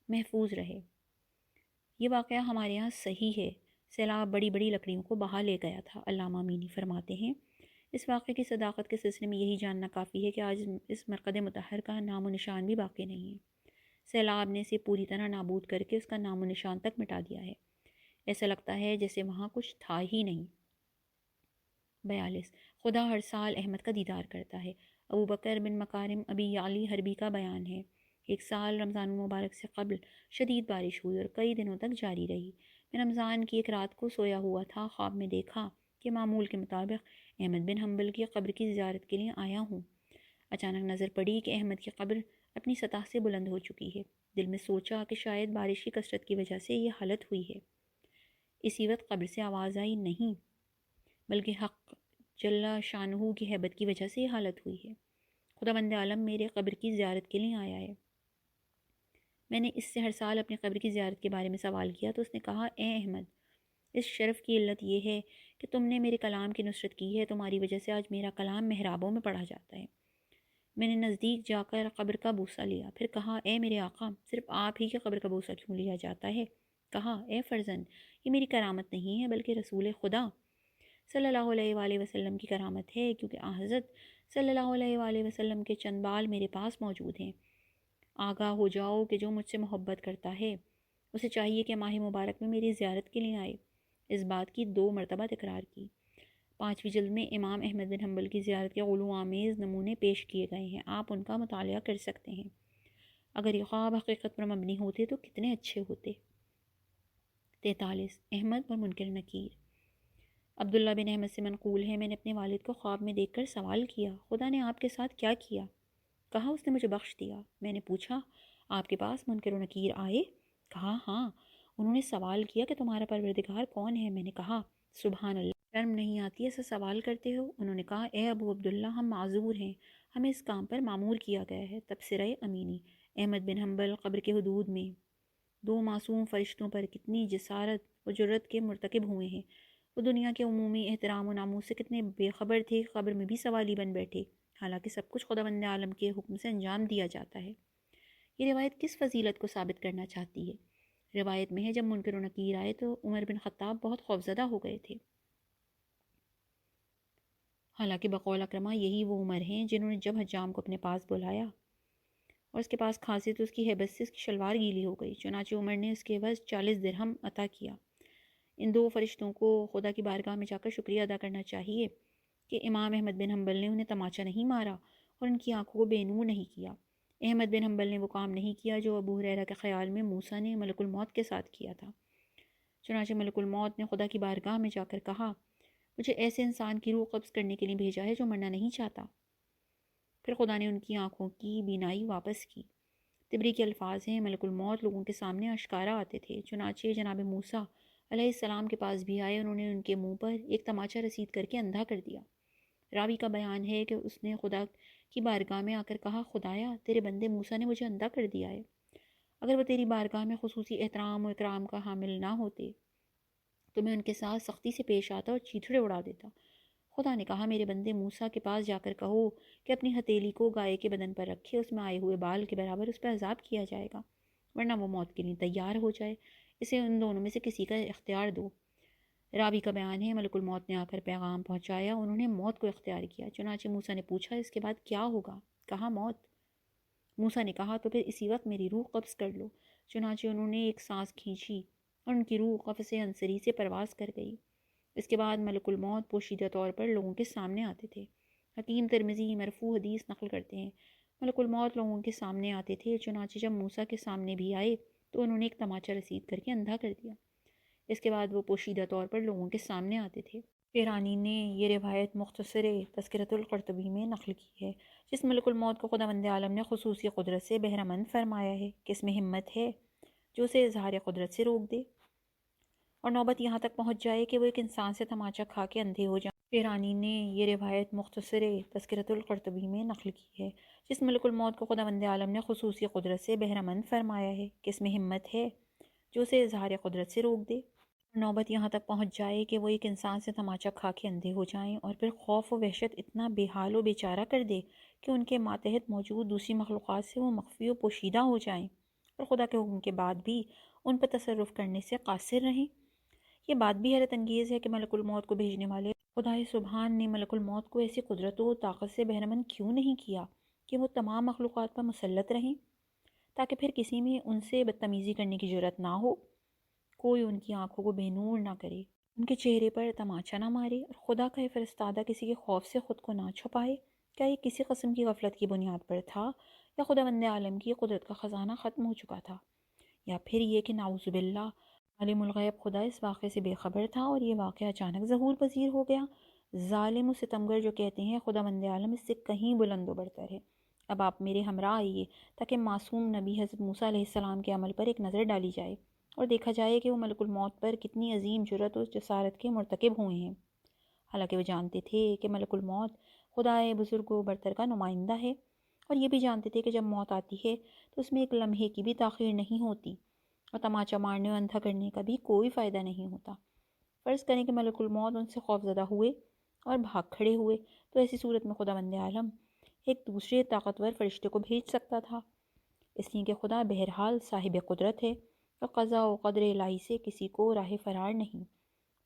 محفوظ رہے۔ یہ واقعہ ہمارے یہاں صحیح ہے، سیلاب بڑی بڑی لکڑیوں کو بہا لے گیا تھا۔ علامہ امینی فرماتے ہیں، اس واقعے کی صداقت کے سلسلے میں یہی جاننا کافی ہے کہ آج اس مرقد مطہر کا نام و نشان بھی باقی نہیں ہے۔ سیلاب نے اسے پوری طرح نابود کر کے اس کا نام و نشان تک مٹا دیا ہے، ایسا لگتا ہے جیسے وہاں کچھ تھا ہی نہیں۔ 42 خدا ہر سال احمد کا دیدار کرتا ہے۔ ابو بکر بن مکارم ابی یعلی حربی کا بیان ہے، ایک سال رمضان المبارک سے قبل شدید بارش ہوئی اور کئی دنوں تک جاری رہی۔ میں رمضان کی ایک رات کو سویا ہوا تھا، خواب میں دیکھا کہ معمول کے مطابق احمد بن حنبل کی قبر کی زیارت کے لیے آیا ہوں۔ اچانک نظر پڑی کہ احمد کی قبر اپنی سطح سے بلند ہو چکی ہے۔ دل میں سوچا کہ شاید بارش کی کثرت کی وجہ سے یہ حالت ہوئی ہے۔ اسی وقت قبر سے آواز آئی، نہیں، بلکہ حق جل شانہ کی ہیبت کی وجہ سے یہ حالت ہوئی ہے، خداوند عالم میرے قبر کی زیارت کے لیے آیا ہے۔ میں نے اس سے ہر سال اپنی قبر کی زیارت کے بارے میں سوال کیا تو اس نے کہا، اے احمد، اس شرف کی علت یہ ہے کہ تم نے میرے کلام کی نصرت کی ہے، تمہاری وجہ سے آج میرا کلام محرابوں میں پڑھا جاتا ہے۔ میں نے نزدیک جا کر قبر کا بوسہ لیا، پھر کہا اے میرے آقا، صرف آپ ہی کے قبر کا بوسہ کیوں لیا جاتا ہے؟ کہا اے فرزند، یہ میری کرامت نہیں ہے بلکہ رسول خدا صلی اللہ علیہ وآلہ وسلم کی کرامت ہے، کیونکہ حضرت صلی اللہ علیہ وآلہ وسلم کے چند بال میرے پاس موجود ہیں۔ آگاہ ہو جاؤ کہ جو مجھ سے محبت کرتا ہے اسے چاہیے کہ ماہ مبارک میں میری زیارت کے لیے آئے۔ اس بات کی 2 مرتبہ تکرار کی۔ 5ویں جلد میں امام احمد بن حنبل کی زیارت کے غلو آمیز نمونے پیش کیے گئے ہیں، آپ ان کا مطالعہ کر سکتے ہیں۔ اگر یہ خواب حقیقت پر مبنی ہوتے تو کتنے اچھے ہوتے۔ 43 احمد اور منکر نکیر۔ عبداللہ بن احمد سے منقول ہے، میں نے اپنے والد کو خواب میں دیکھ کر سوال کیا، خدا نے آپ کے ساتھ کیا کیا؟ کہا اس نے مجھے بخش دیا۔ میں نے پوچھا آپ کے پاس منکر و نکیر آئے؟ کہا ہاں، انہوں نے سوال کیا کہ تمہارا پروردگار کون ہے؟ میں نے کہا سبحان اللہ، شرم نہیں آتی ایسا سوال کرتے ہو؟ انہوں نے کہا اے ابو عبداللہ، ہم معذور ہیں، ہمیں اس کام پر معمور کیا گیا ہے۔ تبصرہ امینی۔ احمد بن حنبل قبر کے حدود میں 2 معصوم فرشتوں پر کتنی جسارت و جرت کے مرتکب ہوئے ہیں۔ وہ دنیا کے عمومی احترام و ناموس سے کتنے بے خبر تھے، قبر میں بھی سوالی بن بیٹھے، حالانکہ سب کچھ خداوند عالم کے حکم سے انجام دیا جاتا ہے۔ یہ روایت کس فضیلت کو ثابت کرنا چاہتی ہے؟ روایت میں ہے جب منکر و نکیر آئے تو عمر بن خطاب بہت خوفزدہ ہو گئے تھے، حالانکہ بقول اکرمہ یہی وہ عمر ہیں جنہوں نے جب حجام کو اپنے پاس بلایا اور اس کے پاس کھانسی تو اس کی ہیبت سے اس کی شلوار گیلی ہو گئی، چنانچہ عمر نے اس کے عوض 40 درہم عطا کیا۔ ان 2 فرشتوں کو خدا کی بارگاہ میں جا کر شکریہ ادا کرنا چاہیے کہ امام احمد بن حنبل نے انہیں تماچا نہیں مارا اور ان کی آنکھوں کو بے نور نہیں کیا۔ احمد بن حنبل نے وہ کام نہیں کیا جو ابو ہریرہ کے خیال میں موسیٰ نے ملک الموت کے ساتھ کیا تھا۔ چنانچہ ملک الموت نے خدا کی بارگاہ میں جا کر کہا مجھے ایسے انسان کی روح قبض کرنے کے لیے بھیجا ہے جو مرنا نہیں چاہتا۔ پھر خدا نے ان کی آنکھوں کی بینائی واپس کی۔ طبری کے الفاظ ہیں ملک الموت لوگوں کے سامنے اشکارا آتے تھے، چنانچہ جناب موسیٰ علیہ السلام کے پاس بھی آئے، انہوں نے ان کے منہ پر ایک تماچا رسید کر کے اندھا کر دیا۔ راوی کا بیان ہے کہ اس نے خدا کی بارگاہ میں آ کر کہا خدایا تیرے بندے موسیٰ نے مجھے اندھا کر دیا ہے، اگر وہ تیری بارگاہ میں خصوصی احترام و اکرام کا حامل نہ ہوتے تو میں ان کے ساتھ سختی سے پیش آتا اور چیتھڑے اڑا دیتا۔ خدا نے کہا میرے بندے موسیٰ کے پاس جا کر کہو کہ اپنی ہتھیلی کو گائے کے بدن پر رکھے، اس میں آئے ہوئے بال کے برابر اس پر عذاب کیا جائے گا، ورنہ وہ موت کے لیے تیار ہو جائے، اسے ان دونوں میں سے کسی کا اختیار دو۔ راوی کا بیان ہے ملک الموت نے آ کر پیغام پہنچایا، انہوں نے موت کو اختیار کیا۔ چنانچہ موسیٰ نے پوچھا اس کے بعد کیا ہوگا؟ کہا موت۔ موسیٰ نے کہا تو پھر اسی وقت میری روح قبض کر لو۔ چنانچہ انہوں نے ایک سانس کھینچی اور ان کی روح قفس عنصری سے پرواز کر گئی۔ اس کے بعد ملک الموت پوشیدہ طور پر لوگوں کے سامنے آتے تھے۔ حکیم ترمذی مرفوع حدیث نقل کرتے ہیں ملک الموت لوگوں کے سامنے آتے تھے، چنانچہ جب موسیٰ کے سامنے بھی آئے تو انہوں نے ایک تماچا رسید کر کے اندھا کر دیا۔ اس کے بعد وہ پوشیدہ طور پر لوگوں کے سامنے آتے تھے۔ پیرانی نے یہ روایت مختصر تذکرۃ القرطبی میں نقل کی ہے، جس ملک الموت کو خداوند عالم نے خصوصی قدرت سے بہرہ مند فرمایا ہے کہ اس میں ہمت ہے جو اسے اظہار قدرت سے روک دے اور نوبت یہاں تک پہنچ جائے کہ وہ ایک انسان سے تماچا کھا کے اندھے ہو جائیں۔ پیرانی نے یہ روایت مختصر تذکرۃ القرطبی میں نقل کی ہے، جس ملک الموت کو خداوند عالم نے خصوصی قدرت سے بہرہ مند فرمایا ہے کہ اس میں ہمت ہے جو اسے اظہار قدرت سے روک دے اور نوبت یہاں تک پہنچ جائے کہ وہ ایک انسان سے تماچا کھا کے اندھے ہو جائیں، اور پھر خوف و وحشت اتنا بے حال و بیچارہ کر دے کہ ان کے ماتحت موجود دوسری مخلوقات سے وہ مخفی و پوشیدہ ہو جائیں اور خدا کے حکم کے بعد بھی ان پر تصرف کرنے سے قاصر رہیں۔ یہ بات بھی حیرت انگیز ہے کہ ملک الموت کو بھیجنے والے خدائے سبحان نے ملک الموت کو ایسی قدرت و طاقت سے بہرہ مند کیوں نہیں کیا کہ وہ تمام مخلوقات پر مسلط رہیں، تاکہ پھر کسی میں ان سے بدتمیزی کرنے کی جرت نہ ہو، کوئی ان کی آنکھوں کو بے نور نہ کرے، ان کے چہرے پر تماچا نہ مارے اور خدا کا فرستادہ کسی کے خوف سے خود کو نہ چھپائے۔ کیا یہ کسی قسم کی غفلت کی بنیاد پر تھا یا خداوند عالم کی قدرت کا خزانہ ختم ہو چکا تھا، یا پھر یہ کہ نعوذ باللہ عالم الغیب خدا اس واقعے سے بے خبر تھا اور یہ واقعہ اچانک ظہور پذیر ہو گیا؟ ظالم و ستمگر جو کہتے ہیں خداوند عالم اس سے کہیں بلند و برتر ہے۔ اب آپ میرے ہمراہ آئیے تاکہ معصوم نبی حضرت موسیٰ علیہ السلام کے عمل پر ایک نظر ڈالی جائے اور دیکھا جائے کہ وہ ملک الموت پر کتنی عظیم جرت و جسارت کے مرتکب ہوئے ہیں، حالانکہ وہ جانتے تھے کہ ملک الموت خدائے بزرگ و برتر کا نمائندہ ہے، اور یہ بھی جانتے تھے کہ جب موت آتی ہے تو اس میں ایک لمحے کی بھی تاخیر نہیں ہوتی اور تماچا مارنے اور اندھا کرنے کا بھی کوئی فائدہ نہیں ہوتا۔ فرض کریں کہ ملک الموت ان سے خوف زدہ ہوئے اور بھاگ کھڑے ہوئے، تو ایسی صورت میں خداوند عالم ایک دوسرے طاقتور فرشتے کو بھیج سکتا تھا، اس لیے کہ خدا بہرحال صاحب قدرت ہے اور قضاء و قدر الہی سے کسی کو راہ فرار نہیں۔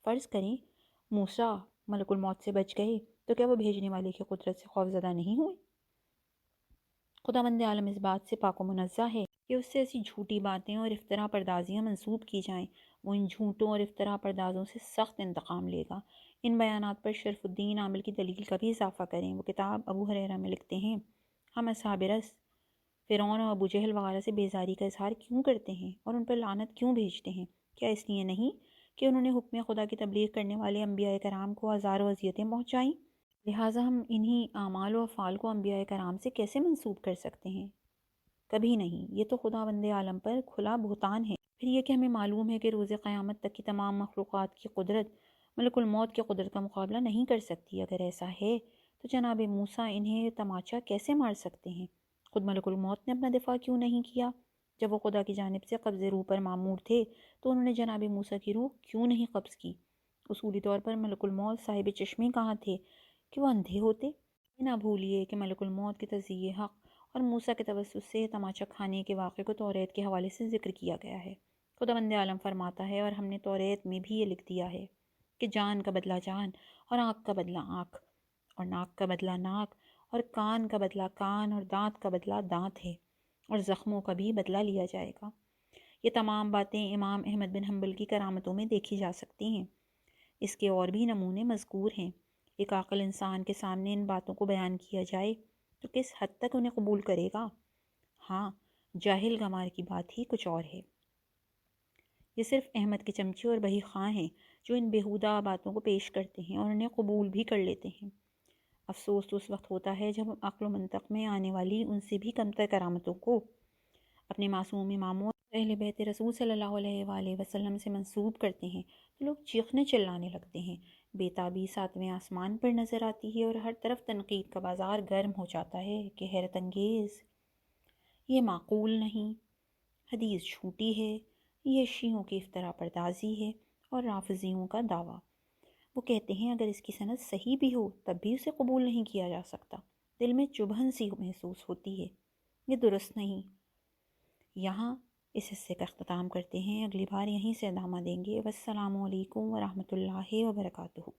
فرض کریں موسیٰ ملک الموت سے بچ گئے تو کیا وہ بھیجنے والے کی قدرت سے خوفزدہ نہیں ہوئے؟ خداوند عالم اس بات سے پاک و منزہ ہے کہ اس سے ایسی جھوٹی باتیں اور افترا پردازیاں منسوب کی جائیں، وہ ان جھوٹوں اور افترا پردازوں سے سخت انتقام لے گا۔ ان بیانات پر شرف الدین عامل کی دلیل کا بھی اضافہ کریں۔ وہ کتاب ابو ہریرہ میں لکھتے ہیں، ہم اصحاب رس فرعون اور ابو جہل وغیرہ سے بیزاری کا اظہار کیوں کرتے ہیں اور ان پر لعنت کیوں بھیجتے ہیں؟ کیا اس لیے نہیں کہ انہوں نے حکم خدا کی تبلیغ کرنے والے انبیاء کرام کو آزار و اذیتیں پہنچائیں؟ لہٰذا ہم انہی اعمال و افعال کو انبیاء کرام سے کیسے منسوب کر سکتے ہیں؟ کبھی نہیں۔ یہ تو خداوند عالم پر کھلا بہتان ہے۔ پھر یہ کہ ہمیں معلوم ہے کہ روز قیامت تک کی تمام مخلوقات کی قدرت ملک الموت کی قدرت کا مقابلہ نہیں کر سکتی۔ اگر ایسا ہے تو جناب موسیٰ انہیں تماچا کیسے مار سکتے ہیں؟ خود ملک الموت نے اپنا دفاع کیوں نہیں کیا؟ جب وہ خدا کی جانب سے قبض روح پر مامور تھے تو انہوں نے جناب موسیٰ کی روح کیوں نہیں قبض کی؟ اصولی طور پر ملک الموت صاحب چشمے کہاں تھے کہ وہ اندھے ہوتے؟ نہ بھولیے کہ ملک الموت کی تجزیہ حق اور موسیٰ کے توسط سے تماچا کھانے کے واقعے کو توریت کے حوالے سے ذکر کیا گیا ہے۔ خداوند عالم فرماتا ہے، اور ہم نے توریت میں بھی یہ لکھ دیا ہے کہ جان کا بدلہ جان اور آنکھ کا بدلہ آنکھ اور ناک کا بدلہ ناک اور کان کا بدلہ کان اور دانت کا بدلہ دانت ہے اور زخموں کا بھی بدلہ لیا جائے گا۔ یہ تمام باتیں امام احمد بن حنبل کی کرامتوں میں دیکھی جا سکتی ہیں۔ اس کے اور بھی نمونے مذکور ہیں۔ ایک عاقل انسان کے سامنے ان باتوں کو بیان کیا جائے تو کس حد تک انہیں قبول کرے گا؟ ہاں، جاہل گمار کی بات ہی کچھ اور ہے۔ یہ صرف احمد کے چمچے اور بہی خواہ ہیں جو ان بیہودہ باتوں کو پیش کرتے ہیں اور انہیں قبول بھی کر لیتے ہیں۔ افسوس تو اس وقت ہوتا ہے جب ہم عقل و منطق میں آنے والی ان سے بھی کمتر کرامتوں کو اپنے معصوم اماموں اہل بیت رسول صلی اللہ علیہ وآلہ وسلم سے منسوب کرتے ہیں تو لوگ چیخنے چلانے لگتے ہیں۔ بےتابی ساتویں آسمان پر نظر آتی ہے اور ہر طرف تنقید کا بازار گرم ہو جاتا ہے کہ حیرت انگیز، یہ معقول نہیں، حدیث جھوٹی ہے، یہ شیعوں کی افترا پردازی ہے اور رافضیوں کا دعویٰ۔ وہ کہتے ہیں اگر اس کی سند صحیح بھی ہو تب بھی اسے قبول نہیں کیا جا سکتا۔ دل میں چبھن سی محسوس ہوتی ہے، یہ درست نہیں۔ یہاں اس حصے کا اختتام کرتے ہیں، اگلی بار یہیں سے ادامہ دیں گے۔ والسلام علیکم ورحمۃ اللہ وبرکاتہ۔